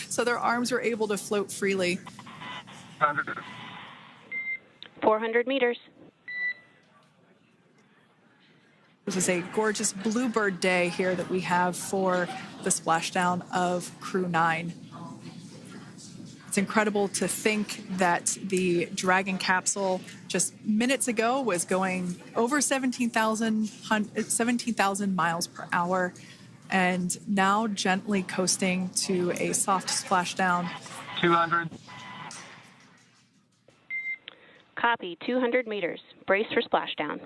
so their arms were able to float freely. 400 meters. This is a gorgeous bluebird day here that we have for the splashdown of Crew-9. It's incredible to think that the Dragon capsule just minutes ago was going over 17,000 miles per hour, and now gently coasting to a soft splashdown. 200. Copy, 200 meters. Brace for splashdown.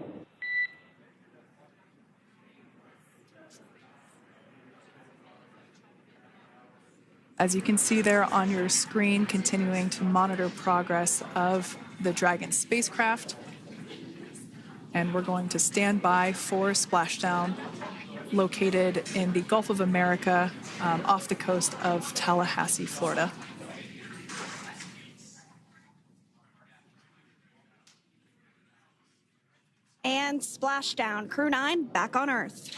As you can see there on your screen, continuing to monitor progress of the Dragon spacecraft. And we're going to stand by for splashdown located in the Gulf of America off the coast of Tallahassee, Florida. And splashdown. Crew-9 back on Earth.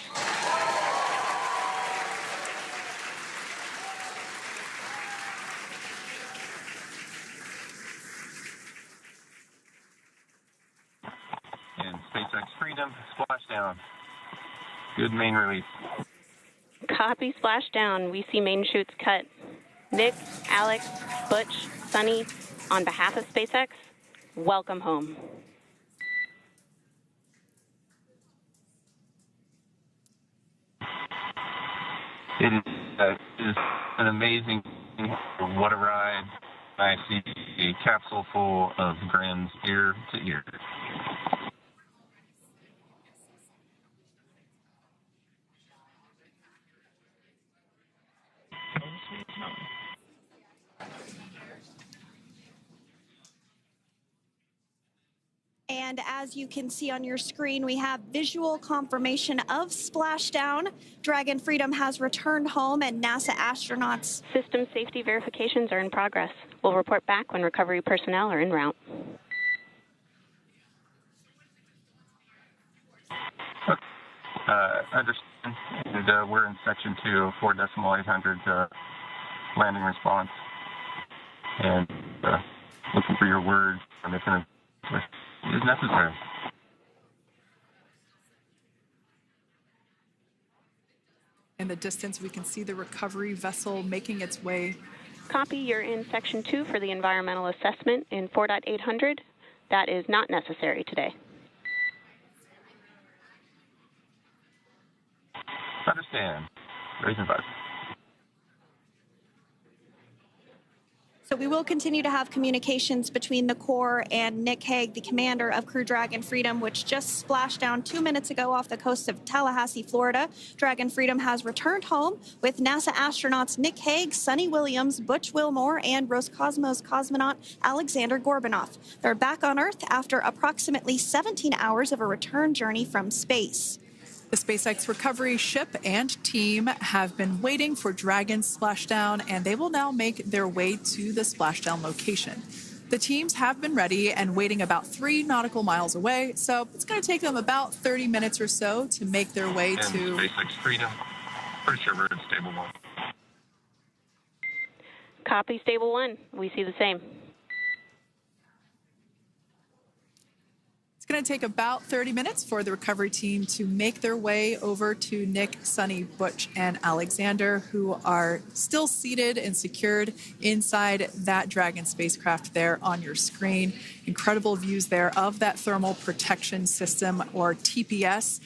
And SpaceX Freedom, splashdown. Good main release. Copy, splashdown. We see main chutes cut. Nick, Alex, Butch, Sunny, on behalf of SpaceX, welcome home. It is an amazing thing. What a ride. I see a capsule full of grins ear to ear. And as you can see on your screen, we have visual confirmation of splashdown. Dragon Freedom has returned home, and NASA astronauts. System safety verifications are in progress. We'll report back when recovery personnel are en route. Understand. And we're in section 2 of 4.800 landing response. And looking for your words on if it is necessary. In the distance, we can see the recovery vessel making its way. Copy, you're in section 2 for the environmental assessment in 4.800. That is not necessary today. Understand. Raising 5. So we will continue to have communications between the Corps and Nick Hague, the commander of Crew Dragon Freedom, which just splashed down 2 minutes ago off the coast of Tallahassee, Florida. Dragon Freedom has returned home with NASA astronauts Nick Hague, Sonny Williams, Butch Wilmore, and Roscosmos cosmonaut Alexander Gorbunoff. They're back on Earth after approximately 17 hours of a return journey from space. The SpaceX recovery ship and team have been waiting for Dragon's splashdown, and they will now make their way to the splashdown location. The teams have been ready and waiting about 3 nautical miles away, so it's going to take them about 30 minutes or so to make their way and to SpaceX Freedom. Pretty sure we're in stable 1. Copy, stable 1. We see the same. It's going to take about 30 minutes for the recovery team to make their way over to Nick, Sonny, Butch, and Alexander, who are still seated and secured inside that Dragon spacecraft there on your screen. Incredible views there of that thermal protection system, or TPS.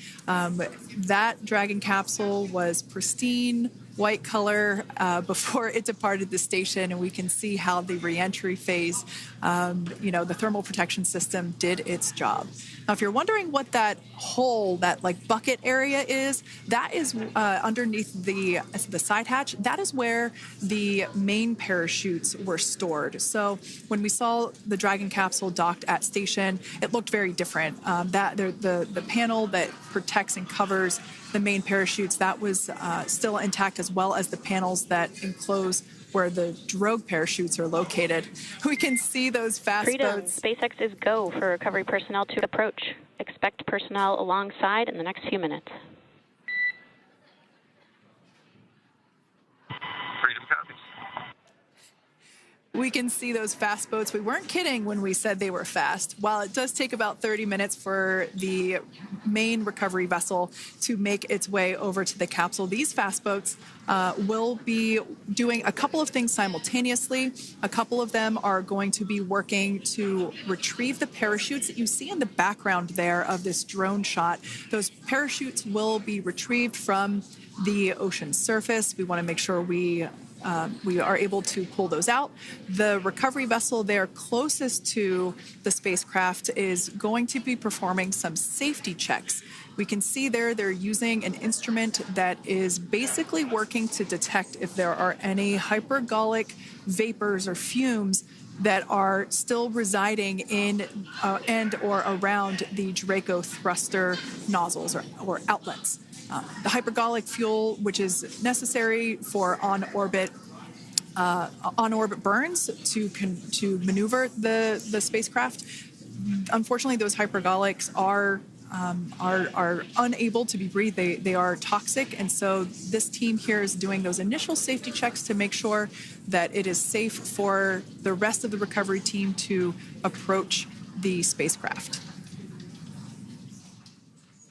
That Dragon capsule was pristine, white color before it departed the station, and we can see how the reentry phase, the thermal protection system did its job. Now, if you're wondering what that hole, that like bucket area is, that is underneath the side hatch. That is where the main parachutes were stored. So when we saw the Dragon capsule docked at station, it looked very different. The panel that protects and covers the main parachutes, that was still intact, as well as the panels that enclose where the drogue parachutes are located. We can see those fast Freedom, boats. SpaceX is go for recovery personnel to approach. Expect personnel alongside in the next few minutes. Freedom copies. We can see those fast boats. We weren't kidding when we said they were fast. While it does take about 30 minutes for the main recovery vessel to make its way over to the capsule, these fast boats will be doing a couple of things simultaneously. A couple of them are going to be working to retrieve the parachutes that you see in the background there of this drone shot. Those parachutes will be retrieved from the ocean surface. We want to make sure we are able to pull those out. The recovery vessel there closest to the spacecraft is going to be performing some safety checks. We can see there they're using an instrument that is basically working to detect if there are any hypergolic vapors or fumes that are still residing in and or around the Draco thruster nozzles or outlets. The hypergolic fuel, which is necessary for on-orbit burns to maneuver the spacecraft. Unfortunately, those hypergolics are unable to be breathed. They are toxic, and so this team here is doing those initial safety checks to make sure that it is safe for the rest of the recovery team to approach the spacecraft.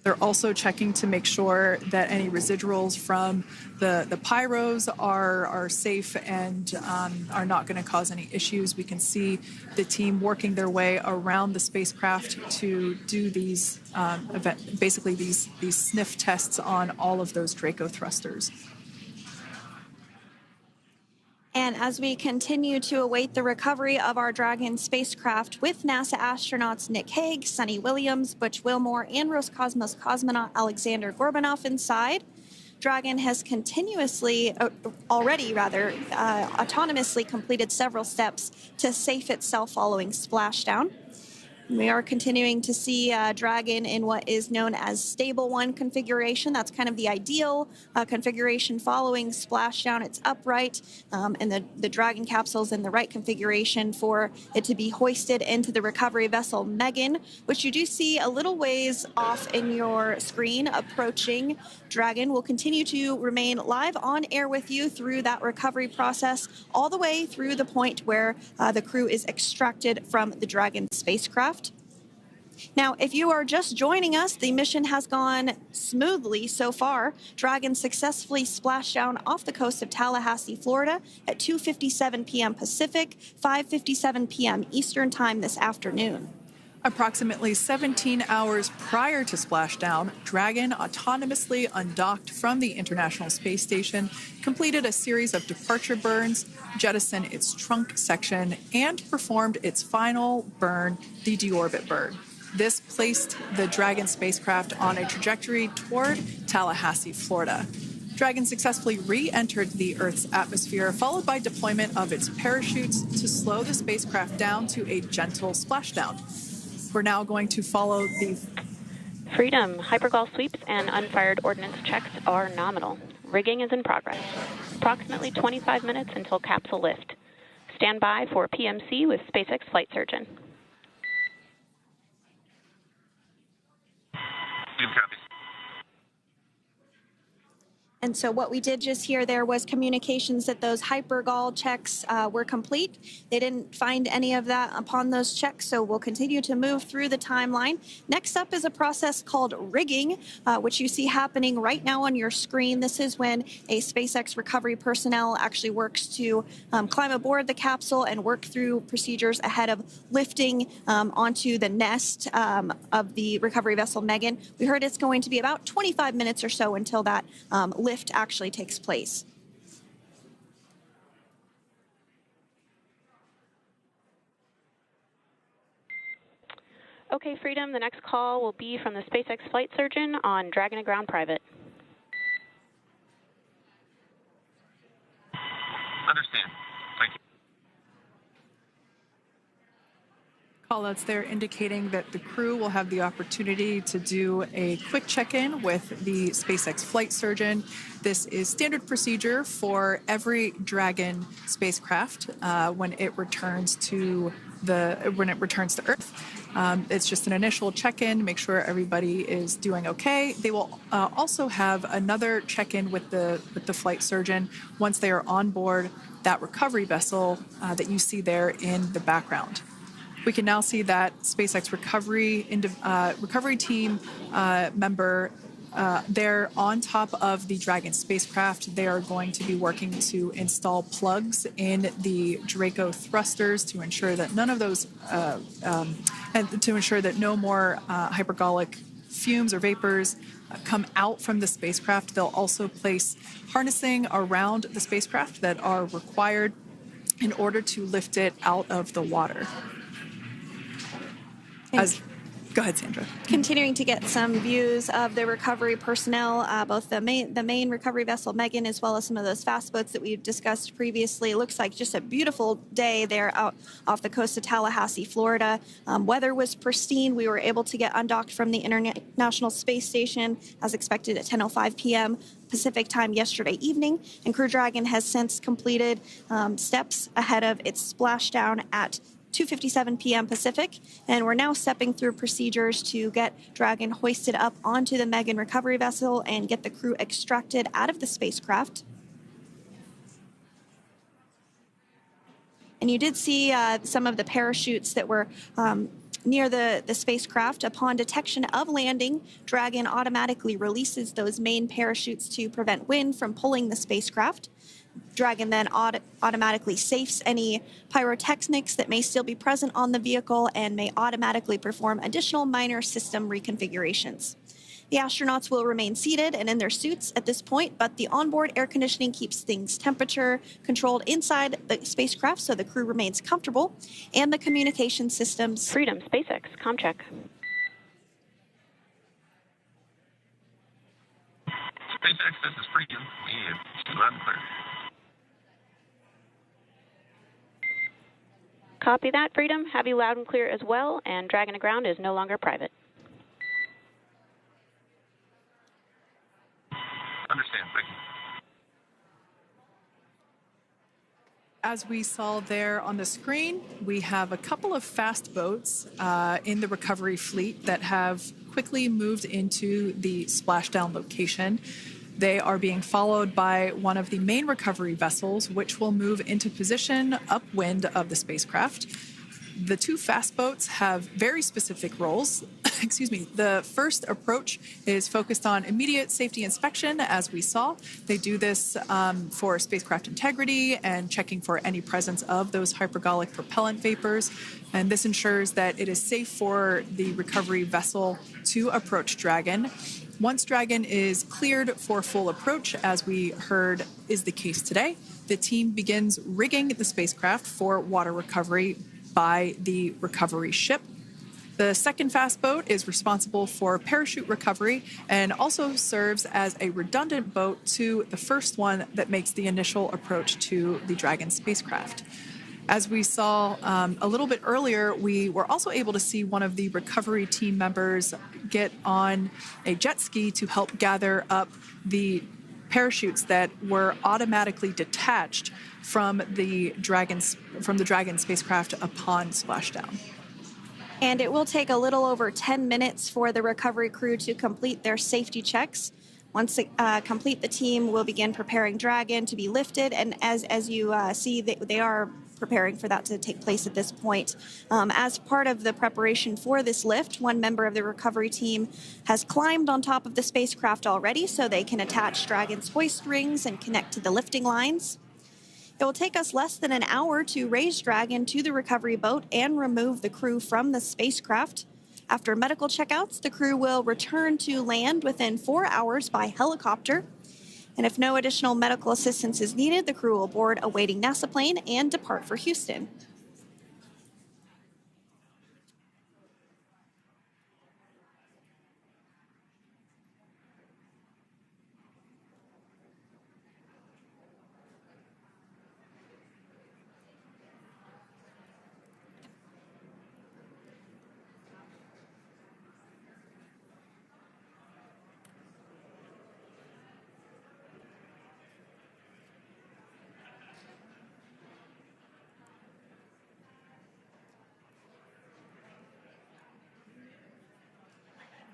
They're also checking to make sure that any residuals from the pyros are safe and are not going to cause any issues. We can see the team working their way around the spacecraft to do these these sniff tests on all of those Draco thrusters. And as we continue to await the recovery of our Dragon spacecraft with NASA astronauts Nick Hague, Sonny Williams, Butch Wilmore, and Roscosmos cosmonaut Alexander Gorbunoff inside, Dragon has autonomously completed several steps to safe itself following splashdown. We are continuing to see Dragon in what is known as stable 1 configuration. That's kind of the ideal configuration following splashdown. It's upright, and the Dragon capsule is in the right configuration for it to be hoisted into the recovery vessel Megan, which you do see a little ways off in your screen approaching. Dragon will continue to remain live on air with you through that recovery process, all the way through the point where the crew is extracted from the Dragon spacecraft. Now, if you are just joining us, the mission has gone smoothly so far. Dragon successfully splashed down off the coast of Tallahassee, Florida at 2:57 p.m. Pacific, 5:57 p.m. Eastern Time this afternoon. Approximately 17 hours prior to splashdown, Dragon autonomously undocked from the International Space Station, completed a series of departure burns, jettisoned its trunk section, and performed its final burn, the deorbit burn. This placed the Dragon spacecraft on a trajectory toward Tallahassee, Florida. Dragon successfully re-entered the Earth's atmosphere, followed by deployment of its parachutes to slow the spacecraft down to a gentle splashdown. We're now going to follow the Freedom. Hypergol sweeps and unfired ordnance checks are nominal. Rigging is in progress. Approximately 25 minutes until capsule lift. Stand by for PMC with SpaceX Flight Surgeon. And so what we did just hear there was communications that those hypergol checks were complete. They didn't find any of that upon those checks, so we'll continue to move through the timeline. Next up is a process called rigging, which you see happening right now on your screen. This is when a SpaceX recovery personnel actually works to climb aboard the capsule and work through procedures ahead of lifting onto the nest of the recovery vessel Megan. We heard it's going to be about 25 minutes or so until that lift actually takes place. Okay, Freedom, the next call will be from the SpaceX Flight Surgeon on Dragon to Ground Private. Understand. Thank you. callouts there indicating that the crew will have the opportunity to do a quick check-in with the SpaceX flight surgeon. This is standard procedure for every Dragon spacecraft when it returns to Earth. It's just an initial check-in, make sure everybody is doing okay. They will also have another check-in with the flight surgeon once they are on board that recovery vessel that you see there in the background. We can now see that SpaceX recovery team member they're on top of the Dragon spacecraft. They are going to be working to install plugs in the Draco thrusters to ensure that none of those, and to ensure that no more hypergolic fumes or vapors come out from the spacecraft. They'll also place harnessing around the spacecraft that are required in order to lift it out of the water. Go ahead, Sandra. Continuing to get some views of the recovery personnel, both the main recovery vessel Megan, as well as some of those fast boats that we've discussed previously. It looks like just a beautiful day there out off the coast of Tallahassee, Florida. Weather was pristine. We were able to get undocked from the International Space Station as expected at 10:05 p.m. Pacific time yesterday evening, and Crew Dragon has since completed steps ahead of its splashdown at 2:57 p.m. Pacific, and we're now stepping through procedures to get Dragon hoisted up onto the Megan recovery vessel and get the crew extracted out of the spacecraft. And you did see some of the parachutes that were near the spacecraft. Upon detection of landing, Dragon automatically releases those main parachutes to prevent wind from pulling the spacecraft. Dragon then automatically safes any pyrotechnics that may still be present on the vehicle and may automatically perform additional minor system reconfigurations. The astronauts will remain seated and in their suits at this point, but the onboard air conditioning keeps things temperature controlled inside the spacecraft so the crew remains comfortable, and the communication systems... Freedom, SpaceX, ComCheck. SpaceX, this is Freedom. We have loud and clear. Copy that, Freedom. Have you loud and clear as well, and Dragon to ground is no longer private. Understand. Thank you. As we saw there on the screen, we have a couple of fast boats in the recovery fleet that have quickly moved into the splashdown location. They are being followed by one of the main recovery vessels, which will move into position upwind of the spacecraft. The two fast boats have very specific roles. Excuse me. The first approach is focused on immediate safety inspection, as we saw. They do this for spacecraft integrity and checking for any presence of those hypergolic propellant vapors. And this ensures that it is safe for the recovery vessel to approach Dragon. Once Dragon is cleared for full approach, as we heard is the case today, the team begins rigging the spacecraft for water recovery by the recovery ship. The second fast boat is responsible for parachute recovery and also serves as a redundant boat to the first one that makes the initial approach to the Dragon spacecraft. As we saw a little bit earlier, we were also able to see one of the recovery team members get on a jet ski to help gather up the parachutes that were automatically detached from the Dragon spacecraft upon splashdown. And it will take a little over 10 minutes for the recovery crew to complete their safety checks. Once they complete, the team will begin preparing Dragon to be lifted. And as you see, they are preparing for that to take place at this point. As part of the preparation for this lift, one member of the recovery team has climbed on top of the spacecraft already so they can attach Dragon's hoist rings and connect to the lifting lines. It will take us less than an hour to raise Dragon to the recovery boat and remove the crew from the spacecraft. After medical checkouts, the crew will return to land within 4 hours by helicopter. And if no additional medical assistance is needed, the crew will board a waiting NASA plane and depart for Houston.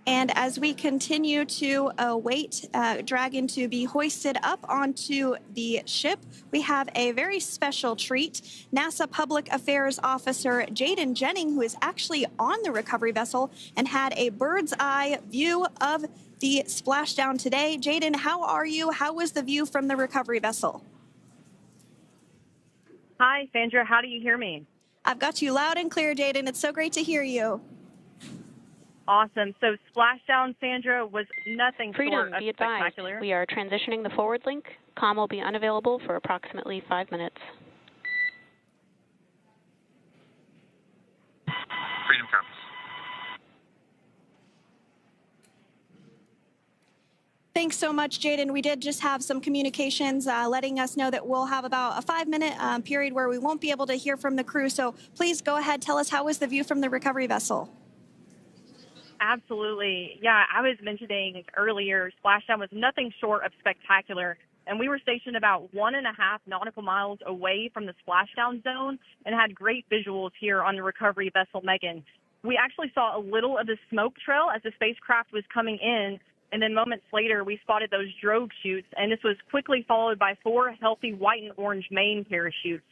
And as we continue to await Dragon to be hoisted up onto the ship, we have a very special treat. NASA Public Affairs Officer Jaden Jennings, who is actually on the recovery vessel and had a bird's eye view of the splashdown today. Jaden, how are you? How was the view from the recovery vessel? Hi, Sandra. How do you hear me? I've got you loud and clear, Jaden. It's so great to hear you. Awesome. So splashdown, Sandra, was nothing Freedom, short of be advised. spectacular. We are transitioning the forward link. Comm will be unavailable for approximately 5 minutes. Freedom comes. Thanks so much, Jaden. We did just have some communications letting us know that we'll have about a 5-minute period where we won't be able to hear from the crew. So please go ahead, tell us, how was the view from the recovery vessel? Absolutely. Yeah, I was mentioning earlier, splashdown was nothing short of spectacular. And we were stationed about 1.5 nautical miles away from the splashdown zone and had great visuals here on the recovery vessel Megan. We actually saw a little of the smoke trail as the spacecraft was coming in. And then moments later, we spotted those drogue chutes, and this was quickly followed by 4 healthy white and orange main parachutes.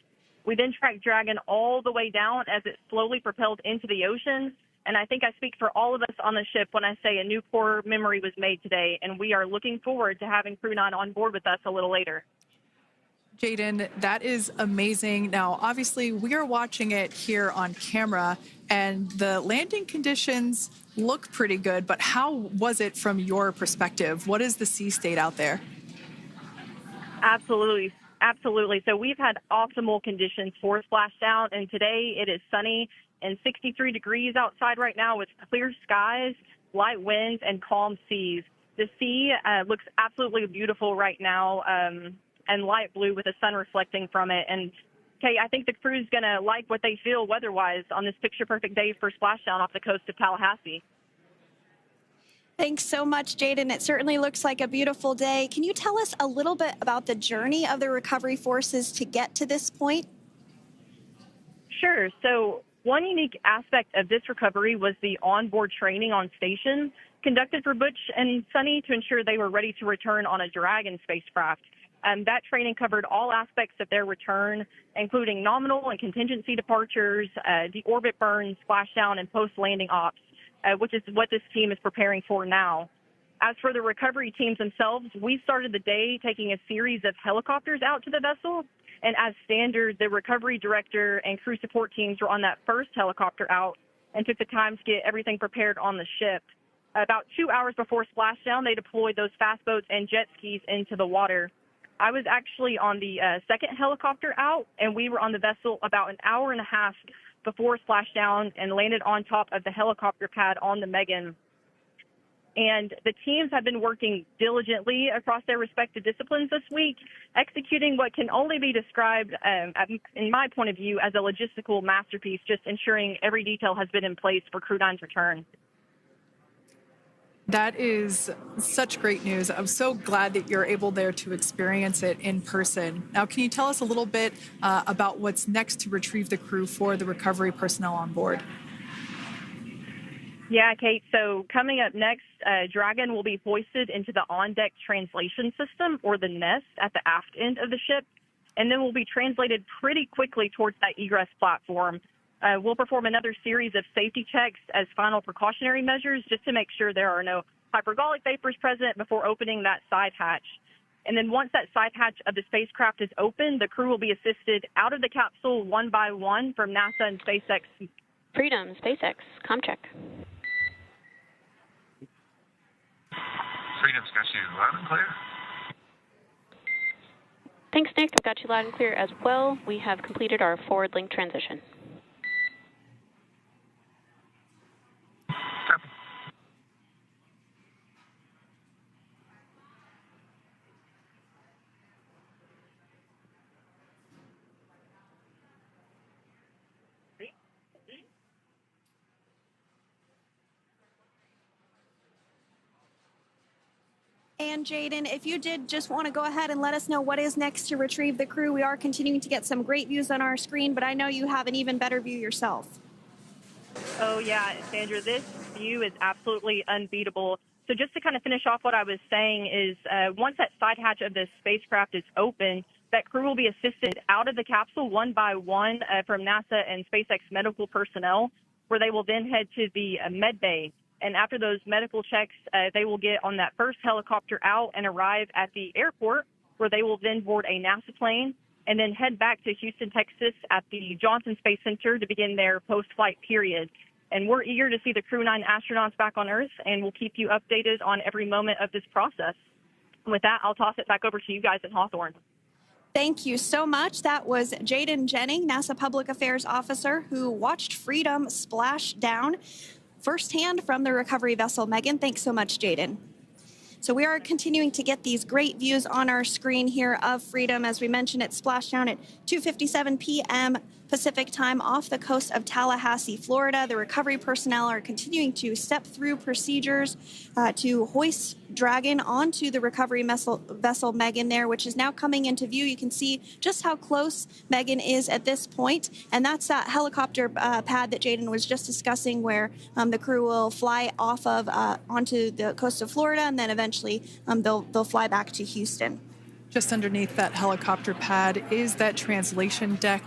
We then tracked Dragon all the way down as it slowly propelled into the ocean. And I think I speak for all of us on the ship when I say a new core memory was made today, and we are looking forward to having Crew-9 on board with us a little later. Jaden, that is amazing. Now, obviously, we are watching it here on camera, and the landing conditions look pretty good, but how was it from your perspective? What is the sea state out there? Absolutely. Absolutely. So we've had optimal conditions for splashdown, and today it is sunny and 63 degrees outside right now with clear skies, light winds, and calm seas. The sea looks absolutely beautiful right now, and light blue with the sun reflecting from it. And Kate, I think the crew's going to like what they feel weather-wise on this picture-perfect day for splashdown off the coast of Tallahassee. Thanks so much, Jaden. It certainly looks like a beautiful day. Can you tell us a little bit about the journey of the recovery forces to get to this point? Sure. So one unique aspect of this recovery was the onboard training on station conducted for Butch and Sunny to ensure they were ready to return on a Dragon spacecraft. That training covered all aspects of their return, including nominal and contingency departures, deorbit burns, splashdown, and post-landing ops, which is what this team is preparing for now. As for the recovery teams themselves, we started the day taking a series of helicopters out to the vessel. And as standard, the recovery director and crew support teams were on that first helicopter out and took the time to get everything prepared on the ship. About 2 hours before splashdown, they deployed those fast boats and jet skis into the water. I was actually on the second helicopter out, and we were on the vessel about an hour and a half before splashdown and landed on top of the helicopter pad on the Megan. And the teams have been working diligently across their respective disciplines this week, executing what can only be described, in my point of view, as a logistical masterpiece, just ensuring every detail has been in place for Crew-9's return. That is such great news. I'm so glad that you're able there to experience it in person. Now, can you tell us a little bit about what's next to retrieve the crew for the recovery personnel on board? Yeah, Kate. So coming up next, Dragon will be hoisted into the on-deck translation system, or the nest, at the aft end of the ship, and then will be translated pretty quickly towards that egress platform. We'll perform another series of safety checks as final precautionary measures just to make sure there are no hypergolic vapors present before opening that side hatch. And then once that side hatch of the spacecraft is open, the crew will be assisted out of the capsule one by one from NASA and SpaceX. Freedom, SpaceX, ComCheck. Freedom's got you loud and clear. Thanks, Nick. I've got you loud and clear as well. We have completed our forward link transition. Copy. And Jaden, if you did just want to go ahead and let us know what is next to retrieve the crew, we are continuing to get some great views on our screen, but I know you have an even better view yourself. Oh, yeah, Sandra, this view is absolutely unbeatable. So just to kind of finish off what I was saying is once that side hatch of the spacecraft is open, that crew will be assisted out of the capsule one by one from NASA and SpaceX medical personnel, where they will then head to the med bay. And after those medical checks, they will get on that first helicopter out and arrive at the airport, where they will then board a NASA plane and then head back to Houston, Texas at the Johnson Space Center to begin their post-flight period. And we're eager to see the Crew-9 astronauts back on Earth, and we'll keep you updated on every moment of this process. And with that, I'll toss it back over to you guys at Hawthorne. Thank you so much. That was Jaden Jennings, NASA Public Affairs Officer, who watched Freedom splash down firsthand from the recovery vessel Megan. Thanks so much, Jaden. So we are continuing to get these great views on our screen here of Freedom. As we mentioned, it splashed down at 2:57 p.m. Pacific time off the coast of Tallahassee, Florida. The recovery personnel are continuing to step through procedures to hoist Dragon onto the recovery vessel Megan there, which is now coming into view. You can see just how close Megan is at this point, and that's that helicopter pad that Jaden was just discussing, where the crew will fly off of onto the coast of Florida, and then eventually they'll fly back to Houston. Just underneath that helicopter pad is that translation deck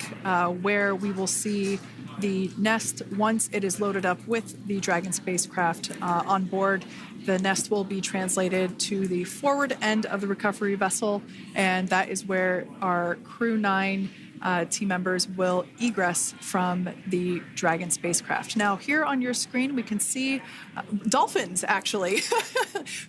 where we will see the nest once it is loaded up with the Dragon spacecraft on board. The nest will be translated to the forward end of the recovery vessel, and that is where our Crew-9 team members will egress from the Dragon spacecraft. Now, here on your screen, we can see dolphins, actually,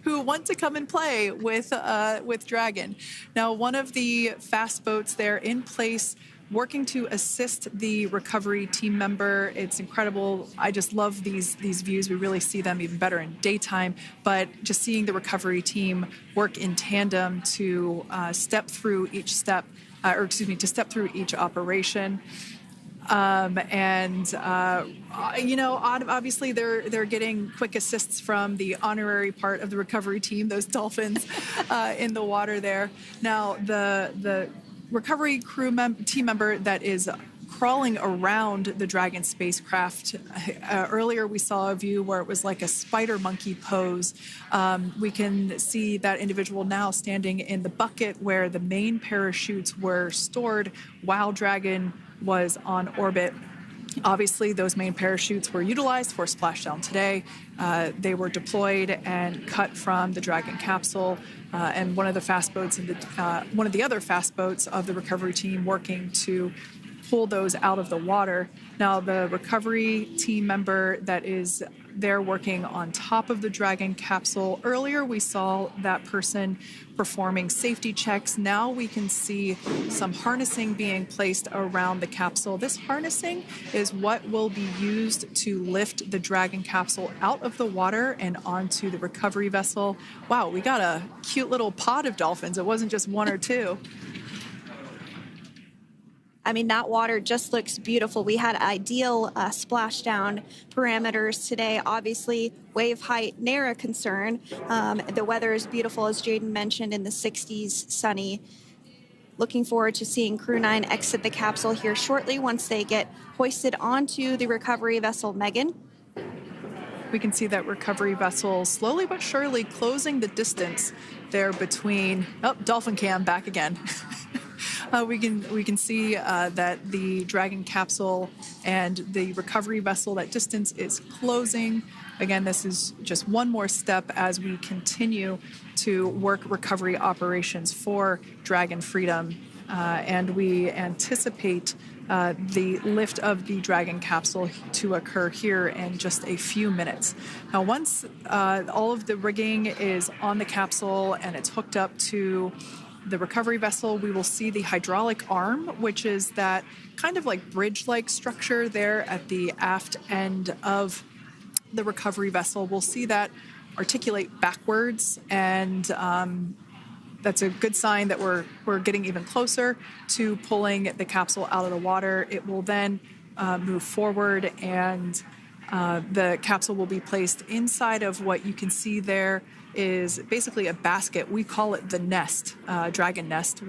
who want to come and play with Dragon. Now, one of the fast boats there in place, working to assist the recovery team member. It's incredible. I just love these views. We really see them even better in daytime, but just seeing the recovery team work in tandem to step through each step to step through each operation. Obviously they're getting quick assists from the honorary part of the recovery team, those dolphins in the water there. Now, the recovery team member that is crawling around the Dragon spacecraft. Earlier, we saw a view where it was like a spider monkey pose. We can see that individual now standing in the bucket where the main parachutes were stored while Dragon was on orbit. Obviously, those main parachutes were utilized for splashdown today. They were deployed and cut from the Dragon capsule, and one of the other fast boats of the recovery team working to pull those out of the water. Now, the recovery team member that is there working on top of the Dragon capsule, earlier we saw that person performing safety checks. Now we can see some harnessing being placed around the capsule. This harnessing is what will be used to lift the Dragon capsule out of the water and onto the recovery vessel. Wow, we got a cute little pod of dolphins. It wasn't just one or two. I mean, that water just looks beautiful. We had ideal splashdown parameters today. Obviously, wave height, ne'er a concern. The weather is beautiful, as Jaden mentioned, in the 60s, sunny. Looking forward to seeing Crew-9 exit the capsule here shortly once they get hoisted onto the recovery vessel Megan. We can see that recovery vessel slowly but surely closing the distance there between... Oh, Dolphin Cam back again. We can see that the Dragon capsule and the recovery vessel, that distance is closing. Again, this is just one more step as we continue to work recovery operations for Dragon Freedom. And we anticipate the lift of the Dragon capsule to occur here in just a few minutes. Now, once all of the rigging is on the capsule and it's hooked up to the recovery vessel, we will see the hydraulic arm, which is that kind of like bridge-like structure there at the aft end of the recovery vessel. We'll see that articulate backwards, and that's a good sign that we're getting even closer to pulling the capsule out of the water. It will then move forward, and the capsule will be placed inside of what you can see is basically a basket. We call it the nest, Dragon nest,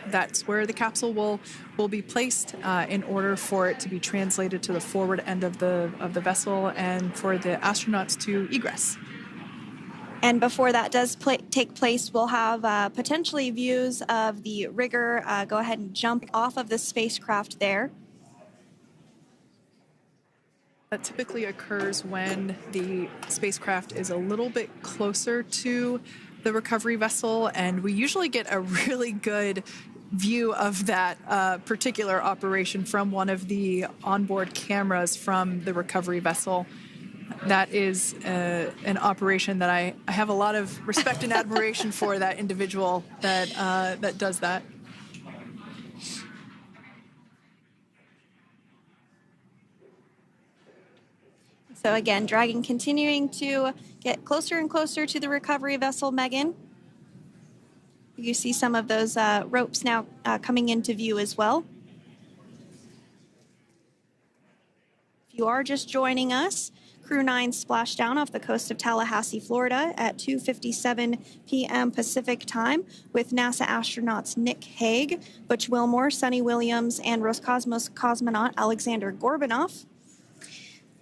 that's where the capsule will be placed in order for it to be translated to the forward end of the vessel and for the astronauts to egress. And before that does take place, we'll have potentially views of the rigger go ahead and jump off of the spacecraft there. That typically occurs when the spacecraft is a little bit closer to the recovery vessel, and we usually get a really good view of that particular operation from one of the onboard cameras from the recovery vessel. That is an operation that I have a lot of respect and admiration for, that individual that does that. So again, Dragon continuing to get closer and closer to the recovery vessel Megan. You see some of those ropes now coming into view as well. If you are just joining us, Crew-9 splashed down off the coast of Tallahassee, Florida at 2:57 p.m. Pacific time with NASA astronauts Nick Hague, Butch Wilmore, Sonny Williams, and Roscosmos cosmonaut Alexander Gorbunoff.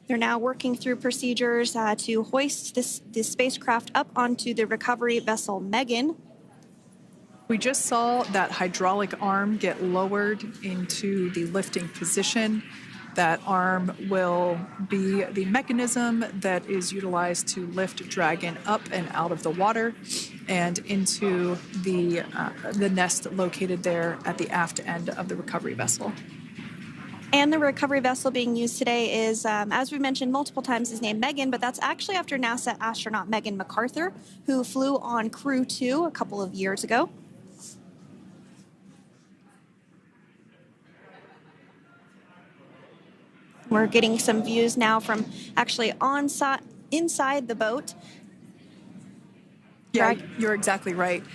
They're now working through procedures to hoist this spacecraft up onto the recovery vessel Megan. We just saw that hydraulic arm get lowered into the lifting position. That arm will be the mechanism that is utilized to lift Dragon up and out of the water and into the nest located there at the aft end of the recovery vessel. And the recovery vessel being used today is, as we mentioned multiple times, is named Megan, but that's actually after NASA astronaut Megan McArthur, who flew on Crew-9 a couple of years ago. We're getting some views now from actually inside the boat. Yeah, you're exactly right.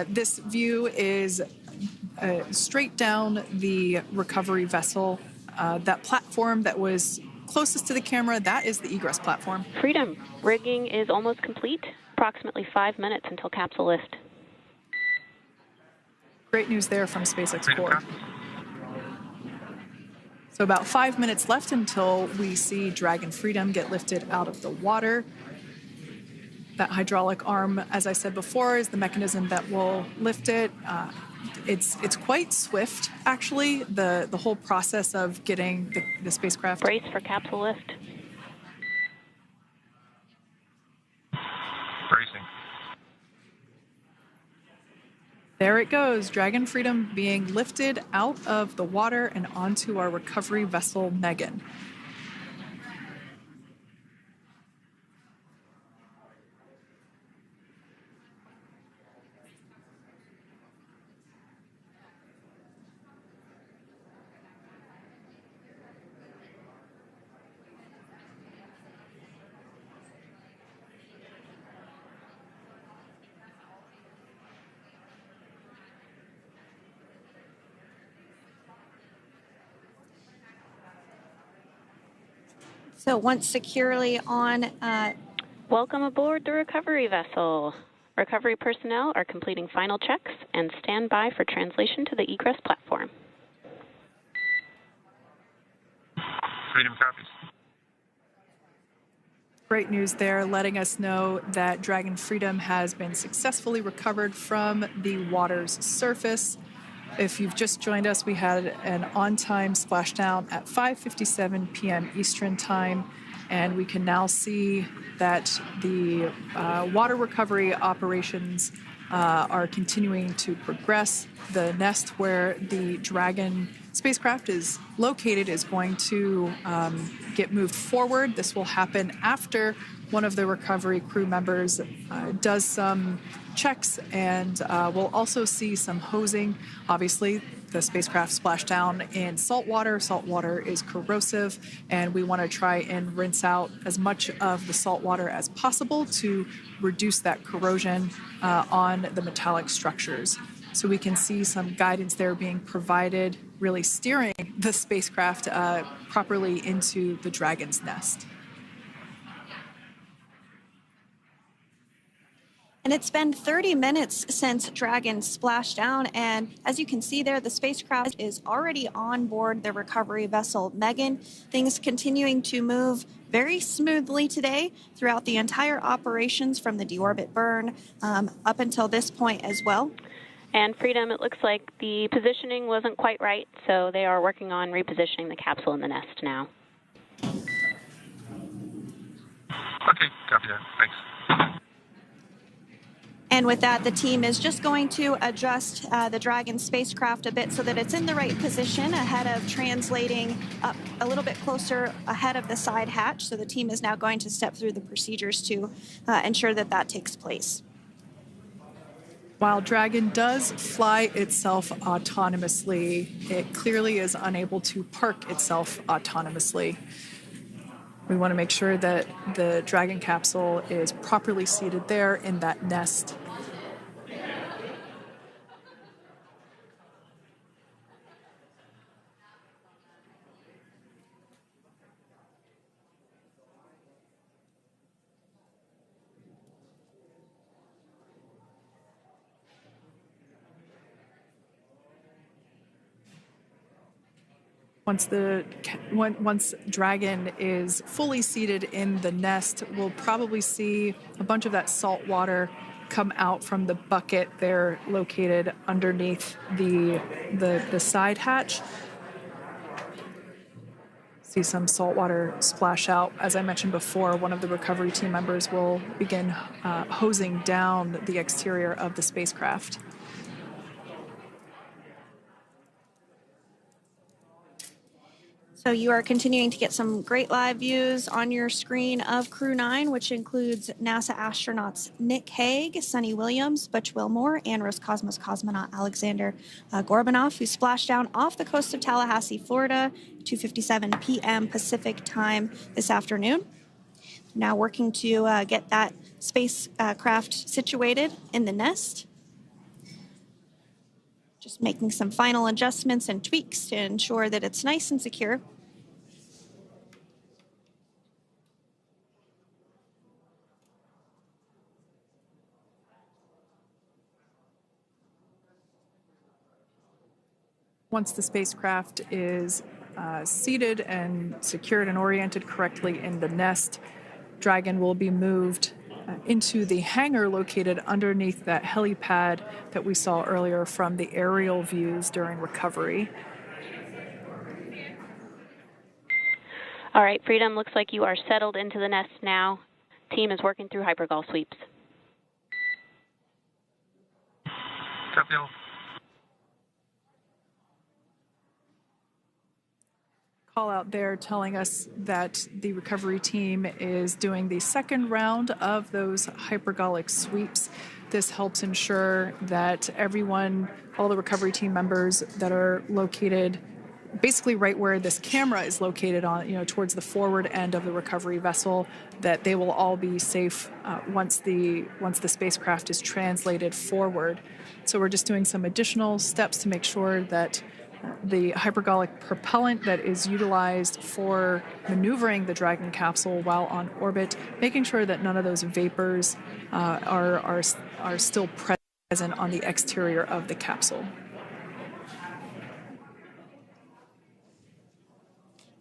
This view is straight down the recovery vessel. That platform that was closest to the camera, that is the egress platform. Freedom, rigging is almost complete. Approximately 5 minutes until capsule lift. Great news there from SpaceX Crew. So about 5 minutes left until we see Dragon Freedom get lifted out of the water. That hydraulic arm, as I said before, is the mechanism that will lift it. It's quite swift, actually, the whole process of getting the spacecraft. Brace for capsule lift. Bracing. There it goes, Dragon Freedom being lifted out of the water and onto our recovery vessel, Megan. So once securely on... Welcome aboard the recovery vessel. Recovery personnel are completing final checks and stand by for translation to the egress platform. Freedom copies. Great news there, letting us know that Dragon Freedom has been successfully recovered from the water's surface. If you've just joined us, we had an on-time splashdown at 5:57 p.m. Eastern Time, and we can now see that the water recovery operations are continuing to progress. The nest where the Dragon spacecraft is located is going to get moved forward. This will happen after one of the recovery crew members does some checks, and we'll also see some hosing. Obviously, the spacecraft splashed down in salt water. Salt water is corrosive, and we want to try and rinse out as much of the salt water as possible to reduce that corrosion on the metallic structures. So we can see some guidance there being provided, really steering the spacecraft properly into the Dragon's nest. And it's been 30 minutes since Dragon splashed down, and as you can see there, the spacecraft is already on board the recovery vessel Megan. Things continuing to move very smoothly today throughout the entire operations from the deorbit burn up until this point as well. And Freedom, it looks like the positioning wasn't quite right, so they are working on repositioning the capsule in the nest now. Okay, copy that. Thanks. And with that, the team is just going to adjust the Dragon spacecraft a bit so that it's in the right position ahead of translating up a little bit closer ahead of the side hatch. So the team is now going to step through the procedures to ensure that that takes place. While Dragon does fly itself autonomously, it clearly is unable to park itself autonomously. We want to make sure that the Dragon capsule is properly seated there in that nest. Once Dragon is fully seated in the nest, we'll probably see a bunch of that salt water come out from the bucket there located underneath the side hatch. See some salt water splash out. As I mentioned before, one of the recovery team members will begin hosing down the exterior of the spacecraft. So you are continuing to get some great live views on your screen of Crew-9, which includes NASA astronauts Nick Hague, Sunny Williams, Butch Wilmore, and Roscosmos cosmonaut Alexander Gorbanov, who splashed down off the coast of Tallahassee, Florida, 2:57 p.m. Pacific time this afternoon. Now working to get that spacecraft situated in the nest. Just making some final adjustments and tweaks to ensure that it's nice and secure. Once the spacecraft is seated and secured and oriented correctly in the nest, Dragon will be moved into the hangar located underneath that helipad that we saw earlier from the aerial views during recovery. All right, Freedom, looks like you are settled into the nest now. Team is working through hypergol sweeps. Copy all. Call out there telling us that the recovery team is doing the second round of those hypergolic sweeps. This helps ensure that everyone, all the recovery team members that are located basically right where this camera is located on, towards the forward end of the recovery vessel, that they will all be safe once the spacecraft is translated forward. So we're just doing some additional steps to make sure that the hypergolic propellant that is utilized for maneuvering the Dragon capsule while on orbit, making sure that none of those vapors are still present on the exterior of the capsule.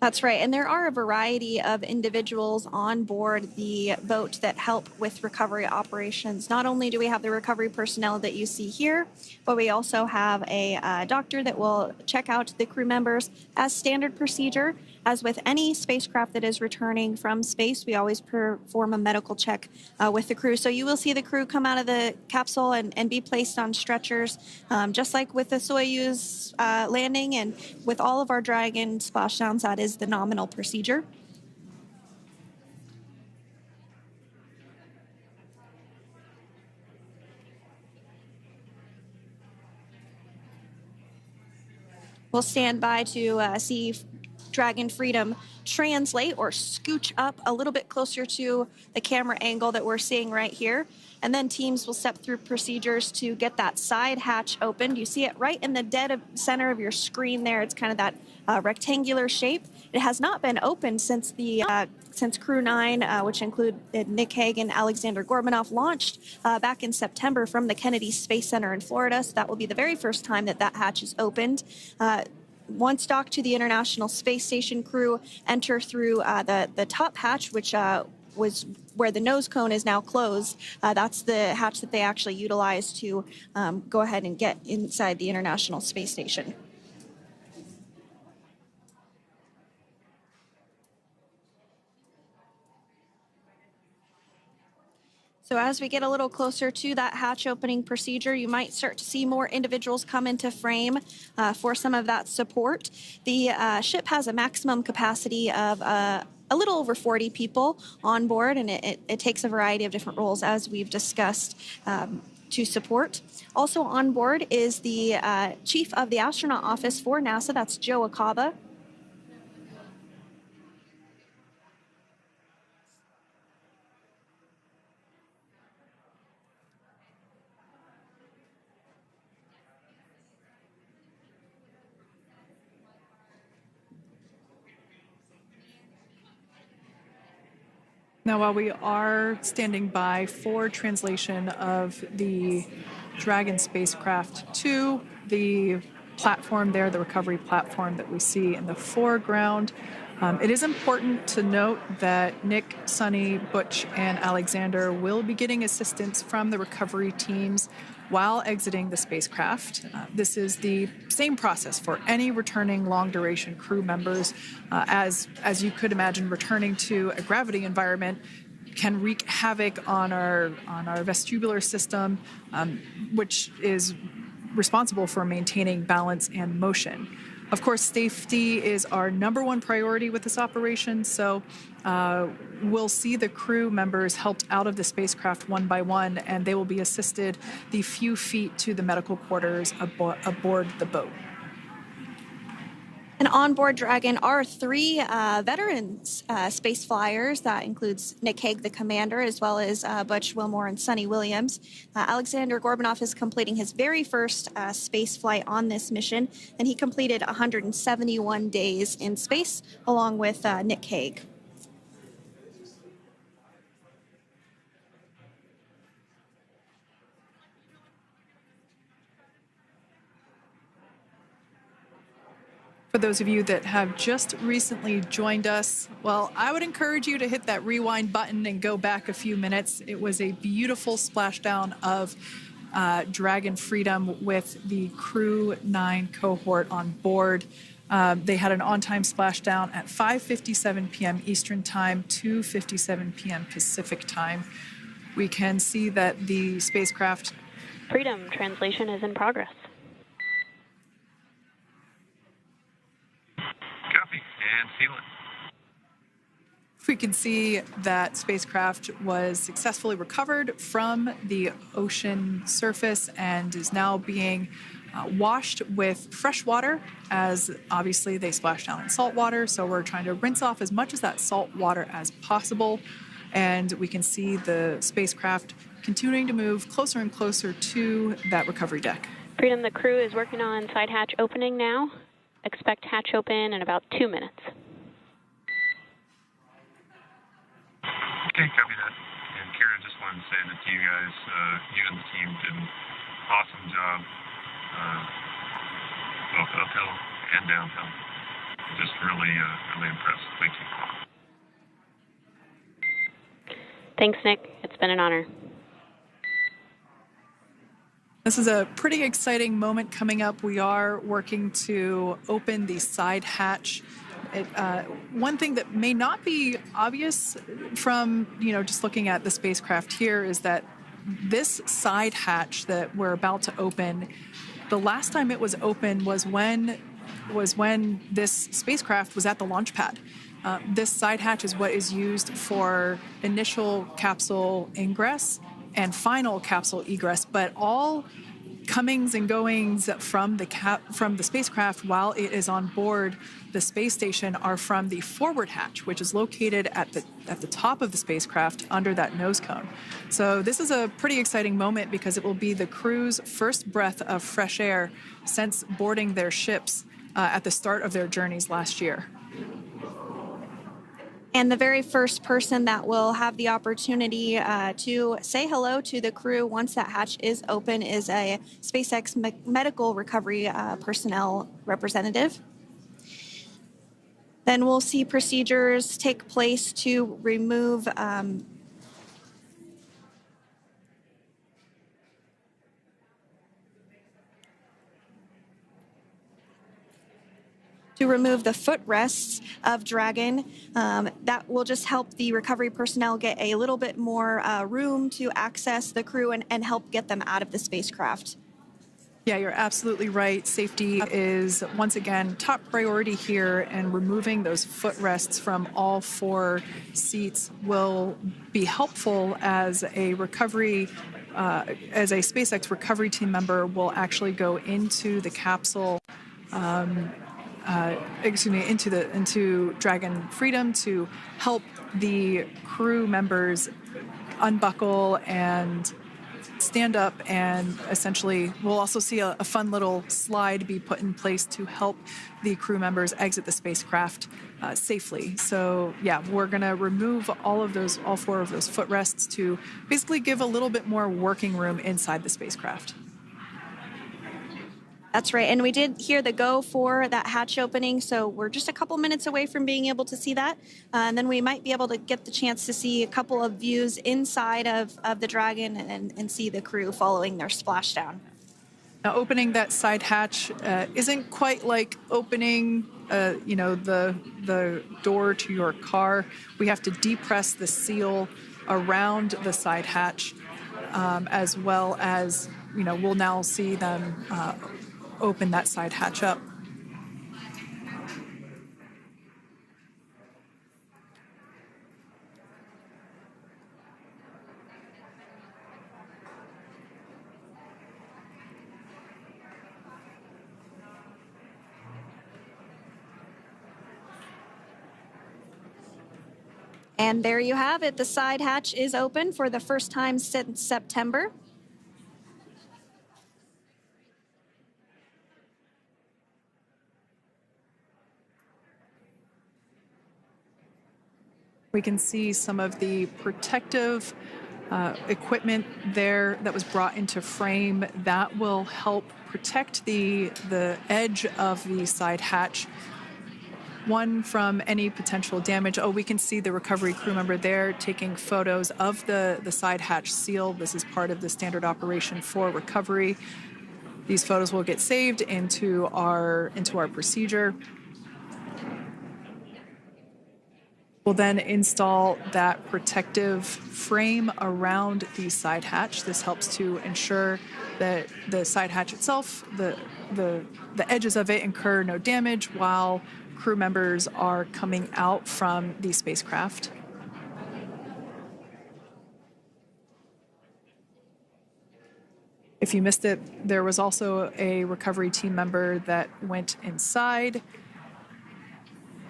That's right, and there are a variety of individuals on board the boat that help with recovery operations. Not only do we have the recovery personnel that you see here, but we also have a doctor that will check out the crew members as standard procedure. As with any spacecraft that is returning from space, we always perform a medical check with the crew. So you will see the crew come out of the capsule and be placed on stretchers, just like with the Soyuz landing and with all of our Dragon splashdowns. That is the nominal procedure. We'll stand by to see Dragon Freedom translate or scooch up a little bit closer to the camera angle that we're seeing right here. And then teams will step through procedures to get that side hatch opened. You see it right in the dead center of your screen there. It's kind of that rectangular shape. It has not been opened since Crew-9, which included Nick Hague and Alexander Gorbanov, launched back in September from the Kennedy Space Center in Florida. So that will be the very first time that hatch is opened. Once docked to the International Space Station, crew enter through the top hatch, which was where the nose cone is now closed. That's the hatch that they actually utilize to go ahead and get inside the International Space Station. So as we get a little closer to that hatch opening procedure, you might start to see more individuals come into frame for some of that support. The ship has a maximum capacity of a little over 40 people on board, and it takes a variety of different roles, as we've discussed, to support. Also on board is the chief of the astronaut office for NASA, that's Joe Acaba. Now, while we are standing by for translation of the Dragon spacecraft to the platform there, the recovery platform that we see in the foreground, it is important to note that Nick, Sonny, Butch, and Alexander will be getting assistance from the recovery teams while exiting the spacecraft. This is the same process for any returning long-duration crew members. As you could imagine, returning to a gravity environment can wreak havoc on our vestibular system, which is responsible for maintaining balance and motion. Of course, safety is our number one priority with this operation, so we'll see the crew members helped out of the spacecraft one by one, and they will be assisted the few feet to the medical quarters aboard the boat. And on board Dragon are three veteran space flyers. That includes Nick Hague, the commander, as well as Butch Wilmore and Sonny Williams. Alexander Gorbunoff is completing his very first space flight on this mission, and he completed 171 days in space along with Nick Hague. For those of you that have just recently joined us, well, I would encourage you to hit that rewind button and go back a few minutes. It was a beautiful splashdown of Dragon Freedom with the Crew-9 cohort on board. They had an on-time splashdown at 5:57 p.m. Eastern Time, 2:57 p.m. Pacific Time. We can see that the spacecraft... Freedom translation is in progress. Copy, and seal it. We can see that spacecraft was successfully recovered from the ocean surface and is now being washed with fresh water, as obviously they splashed down in salt water. So we're trying to rinse off as much of that salt water as possible. And we can see the spacecraft continuing to move closer and closer to that recovery deck. Freedom, the crew is working on side hatch opening now. Expect hatch open in about 2 minutes. Okay, copy that. And Kira, just wanted to say that to you guys, you and the team did an awesome job, both uphill and downhill. Just really, really impressed. Thank you. Thanks, Nick. It's been an honor. This is a pretty exciting moment coming up. We are working to open the side hatch. One thing that may not be obvious from, just looking at the spacecraft here is that this side hatch that we're about to open, the last time it was open was when this spacecraft was at the launch pad. This side hatch is what is used for initial capsule ingress and final capsule egress, but all comings and goings from the spacecraft while it is on board the space station are from the forward hatch, which is located at the top of the spacecraft under that nose cone. So this is a pretty exciting moment because it will be the crew's first breath of fresh air since boarding their ships at the start of their journeys last year. And the very first person that will have the opportunity to say hello to the crew once that hatch is open is a SpaceX medical recovery personnel representative. Then we'll see procedures take place to remove the footrests of Dragon. That will just help the recovery personnel get a little bit more room to access the crew and help get them out of the spacecraft. Yeah, you're absolutely right. Safety is, once again, top priority here, and removing those footrests from all 4 seats will be helpful as a SpaceX recovery team member will actually go into the capsule into Dragon Freedom to help the crew members unbuckle and stand up, and essentially we'll also see a fun little slide be put in place to help the crew members exit the spacecraft safely. So yeah, we're going to remove all 4 of those footrests to basically give a little bit more working room inside the spacecraft. That's right. And we did hear the go for that hatch opening, so we're just a couple minutes away from being able to see that. And then we might be able to get the chance to see a couple of views inside of the Dragon and see the crew following their splashdown. Now, opening that side hatch isn't quite like opening, the door to your car. We have to depress the seal around the side hatch, as well as, we'll now see them open that side hatch up. And there you have it. The side hatch is open for the first time since September. We can see some of the protective equipment there that was brought into frame that will help protect the edge of the side hatch. One, from any potential damage. Oh, we can see the recovery crew member there taking photos of the side hatch seal. This is part of the standard operation for recovery. These photos will get saved into our procedure. We'll then install that protective frame around the side hatch. This helps to ensure that the side hatch itself, the edges of it, incur no damage while crew members are coming out from the spacecraft. If you missed it, there was also a recovery team member that went inside.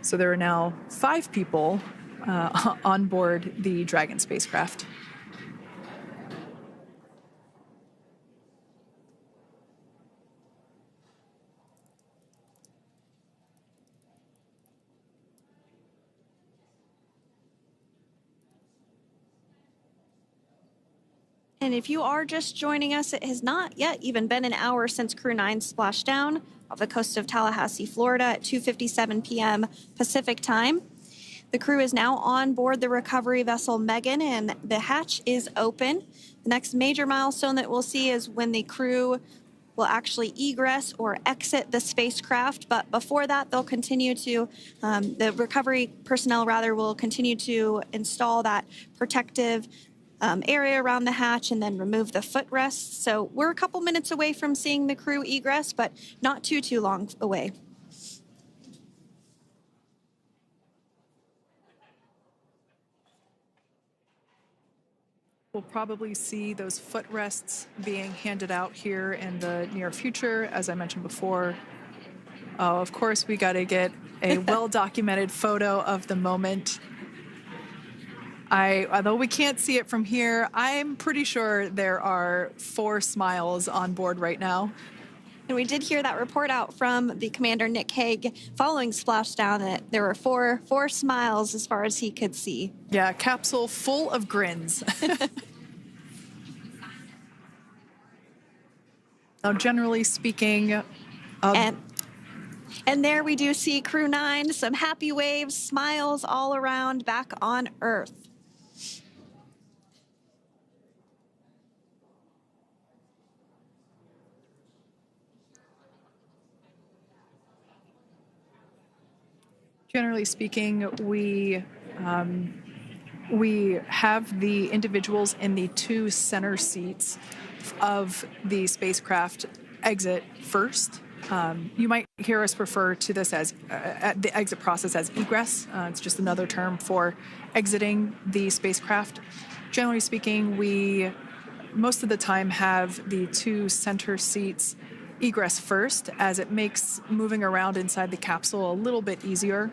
So there are now 5 people on board the Dragon spacecraft. And if you are just joining us, it has not yet even been an hour since Crew-9 splashed down off the coast of Tallahassee, Florida at 2:57 p.m. Pacific time. The crew is now on board the recovery vessel Megan, and the hatch is open. The next major milestone that we'll see is when the crew will actually egress or exit the spacecraft. But before that, they'll continue to, the recovery personnel rather, will continue to install that protective area around the hatch and then remove the footrests. So we're a couple minutes away from seeing the crew egress, but not too long away. We'll probably see those footrests being handed out here in the near future, as I mentioned before. Oh, of course, we got to get a well-documented photo of the moment. Although we can't see it from here, I'm pretty sure there are 4 smiles on board right now. And we did hear that report out from the commander, Nick Hague, following splashdown, that there were four smiles as far as he could see. Yeah, capsule full of grins. Now, generally speaking... And there we do see Crew-9, some happy waves, smiles all around back on Earth. Generally speaking, we have the individuals in the 2 center seats of the spacecraft exit first. You might hear us refer to this as the exit process as egress. It's just another term for exiting the spacecraft. Generally speaking, we most of the time have the 2 center seats egress first, as it makes moving around inside the capsule a little bit easier.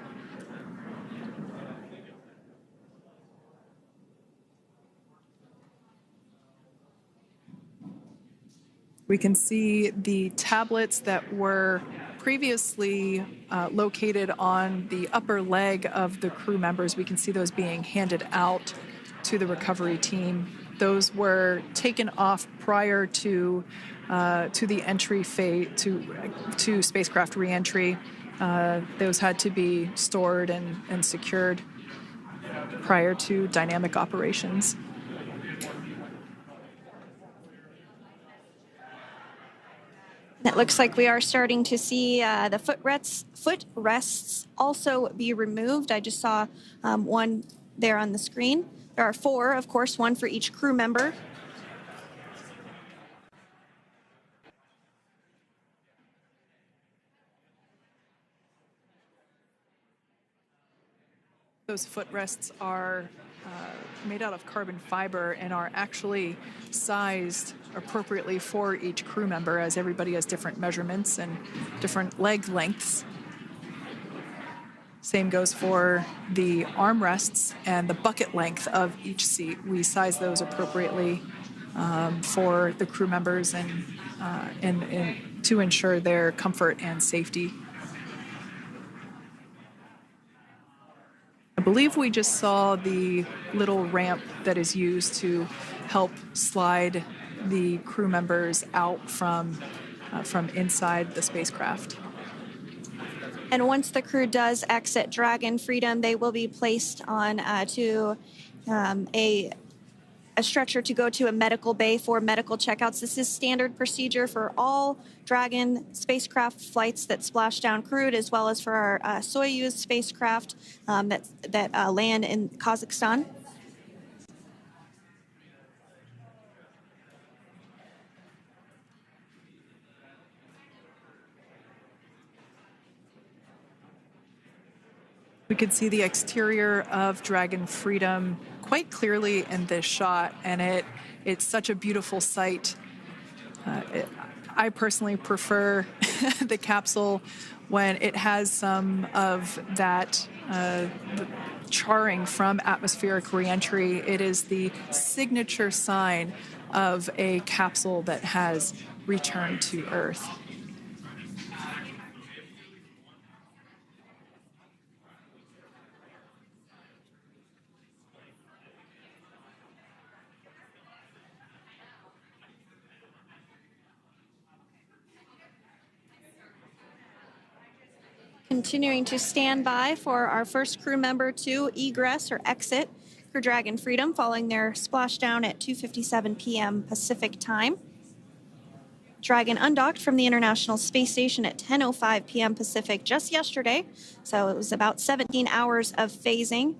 We can see the tablets that were previously located on the upper leg of the crew members. We can see those being handed out to the recovery team. Those were taken off prior to the entry phase, to spacecraft reentry. Those had to be stored and secured prior to dynamic operations. It looks like we are starting to see the footrests also be removed. I just saw one there on the screen. There are 4, of course, 1 for each crew member. Those footrests are made out of carbon fiber and are actually sized appropriately for each crew member, as everybody has different measurements and different leg lengths. Same goes for the armrests and the bucket length of each seat. We size those appropriately for the crew members and to ensure their comfort and safety. I believe we just saw the little ramp that is used to help slide the crew members out from inside the spacecraft. And once the crew does exit Dragon Freedom, they will be placed on to a stretcher to go to a medical bay for medical checkouts. This is standard procedure for all Dragon spacecraft flights that splash down crewed, as well as for our Soyuz spacecraft that land in Kazakhstan. We could see the exterior of Dragon Freedom quite clearly in this shot, and it's such a beautiful sight. I personally prefer the capsule when it has some of that charring from atmospheric reentry. It is the signature sign of a capsule that has returned to Earth. Continuing to stand by for our first crew member to egress or exit Crew Dragon Freedom following their splashdown at 2:57 p.m. Pacific time. Dragon undocked from the International Space Station at 10:05 p.m. Pacific just yesterday, so it was about 17 hours of phasing.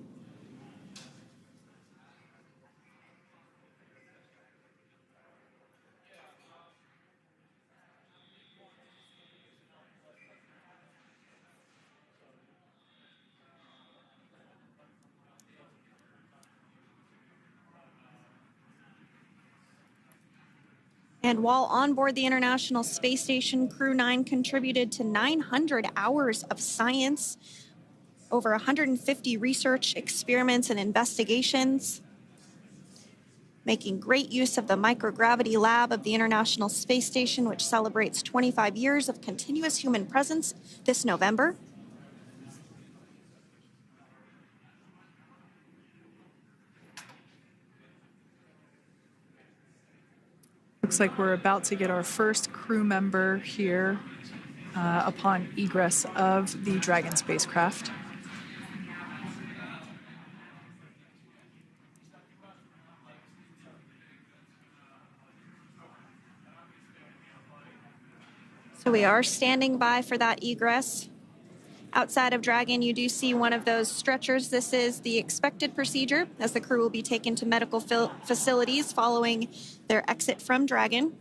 And while on board the International Space Station, Crew-9 contributed to 900 hours of science, over 150 research experiments and investigations, making great use of the microgravity lab of the International Space Station, which celebrates 25 years of continuous human presence this November. Looks like we're about to get our first crew member here upon egress of the Dragon spacecraft. So we are standing by for that egress. Outside of Dragon, you do see one of those stretchers. This is the expected procedure as the crew will be taken to medical facilities following their exit from Dragon.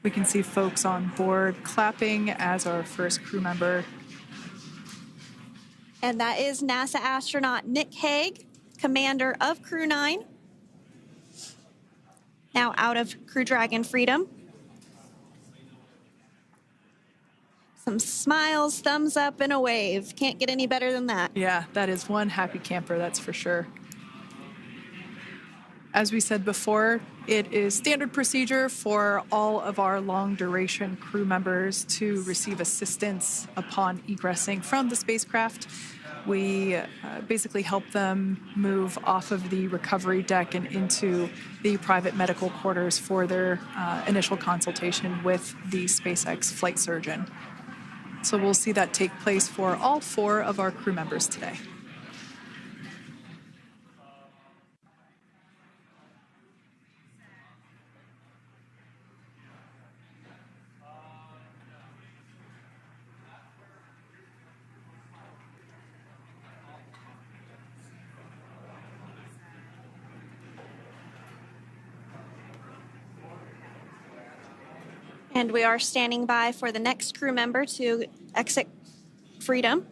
We can see folks on board clapping as our first crew member. And that is NASA astronaut Nick Hague, commander of Crew-9, now out of Crew Dragon Freedom. Some smiles, thumbs up, and a wave. Can't get any better than that. Yeah, that is one happy camper, that's for sure. As we said before, it is standard procedure for all of our long-duration crew members to receive assistance upon egressing from the spacecraft. We basically help them move off of the recovery deck and into the private medical quarters for their initial consultation with the SpaceX flight surgeon. So we'll see that take place for all 4 of our crew members today. And we are standing by for the next crew member to exit Freedom.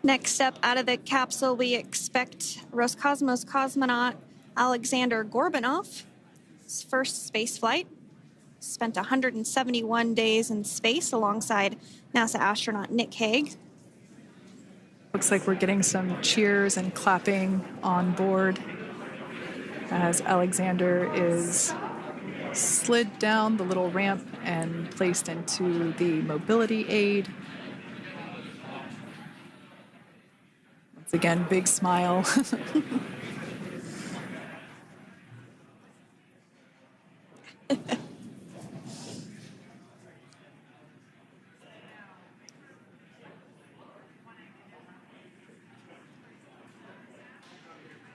Next up out of the capsule, we expect Roscosmos cosmonaut Alexander Gorbanov. His first space flight. Spent 171 days in space alongside NASA astronaut Nick Hague. Looks like we're getting some cheers and clapping on board as Alexander is slid down the little ramp and placed into the mobility aid. Once again, big smile.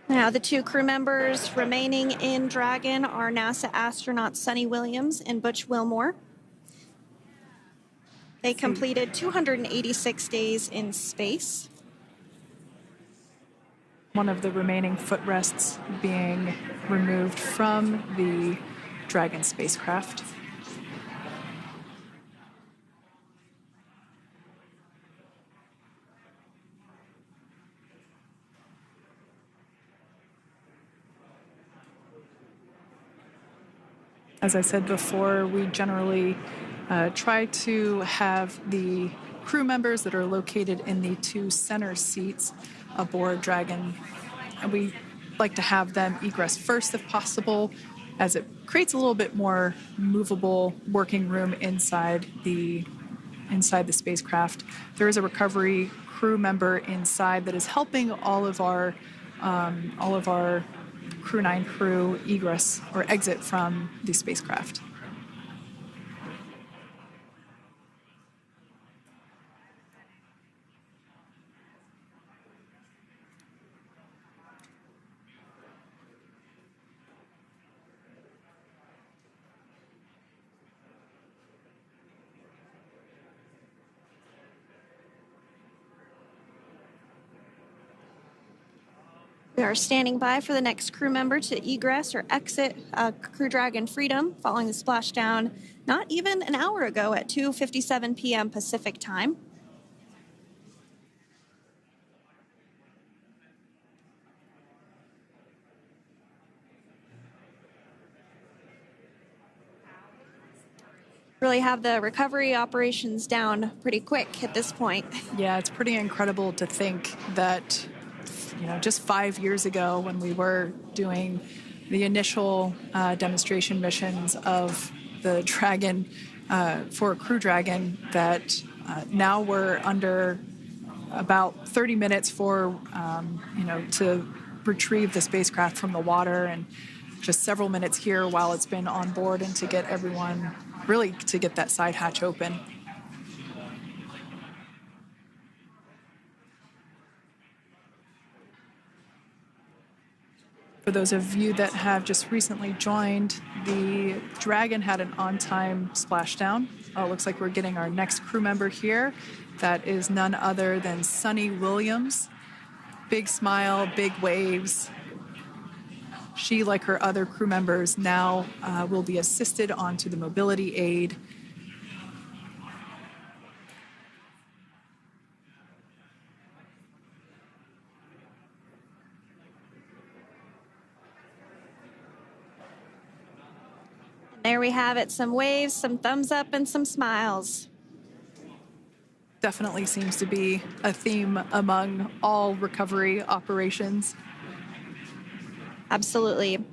Now, the two crew members remaining in Dragon are NASA astronauts Sunny Williams and Butch Wilmore. They completed 286 days in space. One of the remaining footrests being removed from the Dragon spacecraft. As I said before, we generally try to have the crew members that are located in the two center seats aboard Dragon, and we like to have them egress first if possible, as it creates a little bit more movable working room inside the spacecraft. There is a recovery crew member inside that is helping all of our Crew-9 crew egress or exit from the spacecraft. We are standing by for the next crew member to egress or exit Crew Dragon Freedom following the splashdown not even an hour ago at 2:57 p.m. Pacific time. Really have the recovery operations down pretty quick at this point. Yeah, it's pretty incredible to think that, just 5 years ago when we were doing the initial demonstration missions of the Dragon for Crew Dragon, that now we're under about 30 minutes for, to retrieve the spacecraft from the water, and just several minutes here while it's been on board and to get everyone, really to get that side hatch open. For those of you that have just recently joined, the Dragon had an on-time splashdown. Looks like we're getting our next crew member here. That is none other than Sunny Williams. Big smile, big waves. She, like her other crew members, now will be assisted onto the mobility aid. There we have it, some waves, some thumbs up, and some smiles. Definitely seems to be a theme among all recovery operations. Absolutely.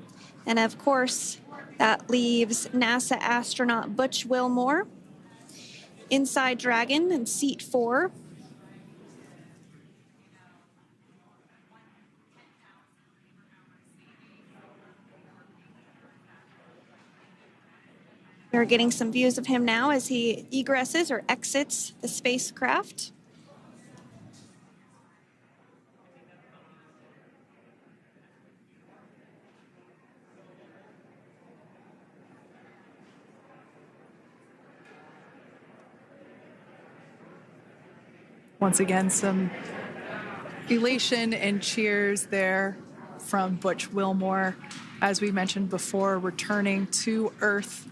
And of course, that leaves NASA astronaut Butch Wilmore inside Dragon in seat 4. We're getting some views of him now as he egresses or exits the spacecraft. Once again, some elation and cheers there from Butch Wilmore. As we mentioned before, returning to Earth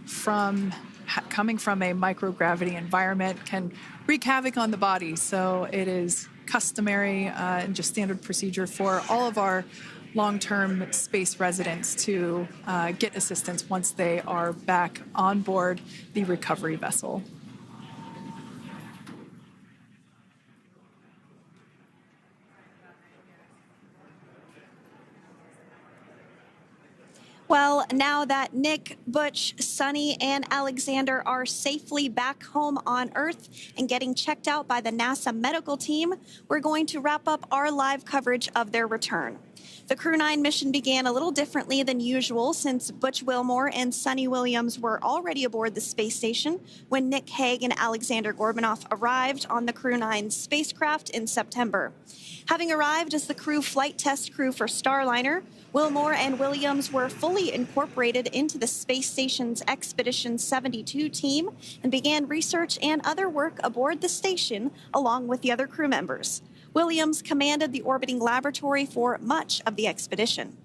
coming from a microgravity environment can wreak havoc on the body. So it is customary and just standard procedure for all of our long-term space residents to get assistance once they are back on board the recovery vessel. Well, now that Nick, Butch, Sunny, and Alexander are safely back home on Earth and getting checked out by the NASA medical team, we're going to wrap up our live coverage of their return. The Crew-9 mission began a little differently than usual since Butch Wilmore and Sunny Williams were already aboard the space station when Nick Hague and Alexander Gorbunoff arrived on the Crew-9 spacecraft in September. Having arrived as the crew flight test crew for Starliner, Wilmore and Williams were fully incorporated into the space station's Expedition 72 team and began research and other work aboard the station along with the other crew members. Williams commanded the orbiting laboratory for much of the expedition.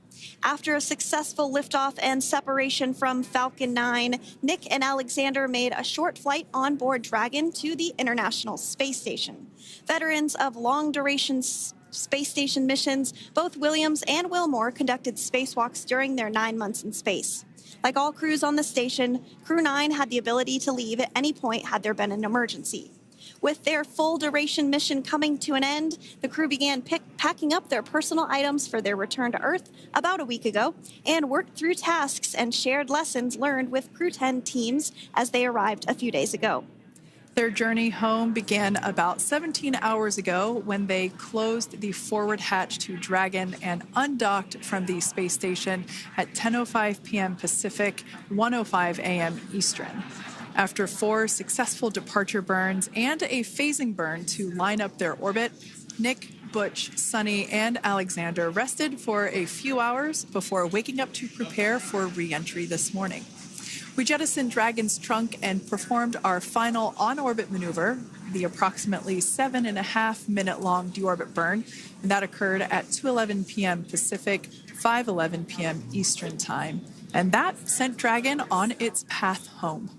After a successful liftoff and separation from Falcon 9, Nick and Alexander made a short flight on board Dragon to the International Space Station. Veterans of long-duration space station missions, both Williams and Wilmore conducted spacewalks during their 9 months in space. Like all crews on the station, Crew-9 had the ability to leave at any point had there been an emergency. With their full-duration mission coming to an end, the crew began packing up their personal items for their return to Earth about a week ago and worked through tasks and shared lessons learned with Crew-10 teams as they arrived a few days ago. Their journey home began about 17 hours ago when they closed the forward hatch to Dragon and undocked from the space station at 10:05 p.m. Pacific, 1:05 a.m. Eastern. After 4 successful departure burns and a phasing burn to line up their orbit, Nick, Butch, Sunny, and Alexander rested for a few hours before waking up to prepare for re-entry this morning. We jettisoned Dragon's trunk and performed our final on-orbit maneuver, the approximately 7.5-minute-long deorbit burn, and that occurred at 2:11 p.m. Pacific, 5:11 p.m. Eastern Time. And that sent Dragon on its path home.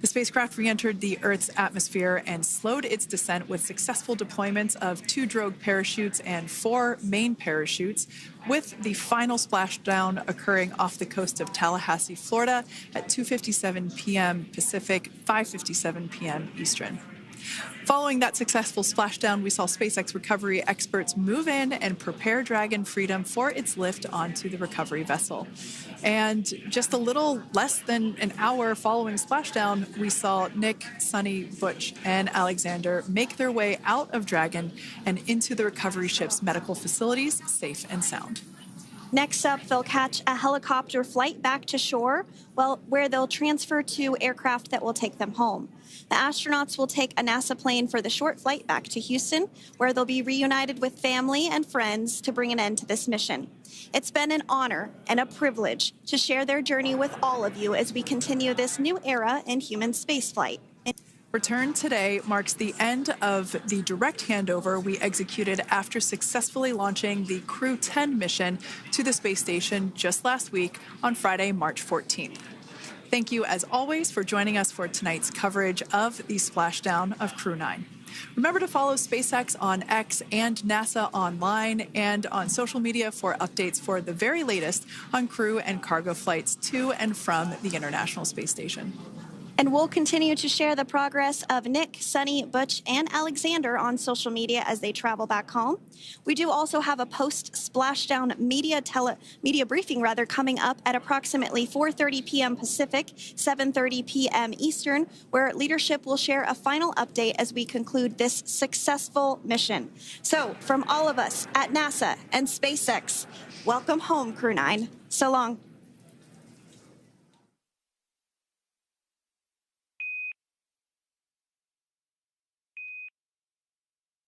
The spacecraft re-entered the Earth's atmosphere and slowed its descent with successful deployments of 2 drogue parachutes and 4 main parachutes, with the final splashdown occurring off the coast of Tallahassee, Florida at 2:57 p.m. Pacific, 5:57 p.m. Eastern. Following that successful splashdown, we saw SpaceX recovery experts move in and prepare Dragon Freedom for its lift onto the recovery vessel. And just a little less than an hour following splashdown, we saw Nick, Sunny, Butch, and Alexander make their way out of Dragon and into the recovery ship's medical facilities, safe and sound. Next up, they'll catch a helicopter flight back to shore, where they'll transfer to aircraft that will take them home. The astronauts will take a NASA plane for the short flight back to Houston, where they'll be reunited with family and friends to bring an end to this mission. It's been an honor and a privilege to share their journey with all of you as we continue this new era in human spaceflight. Return today marks the end of the direct handover we executed after successfully launching the Crew-10 mission to the space station just last week on Friday, March 14th. Thank you, as always, for joining us for tonight's coverage of the splashdown of Crew-9. Remember to follow SpaceX on X and NASA online and on social media for updates for the very latest on crew and cargo flights to and from the International Space Station. And we'll continue to share the progress of Nick, Sunny, Butch, and Alexander on social media as they travel back home. We do also have a post-splashdown media briefing coming up at approximately 4:30 p.m. Pacific, 7:30 p.m. Eastern, where leadership will share a final update as we conclude this successful mission. So, from all of us at NASA and SpaceX, welcome home, Crew-9. So long.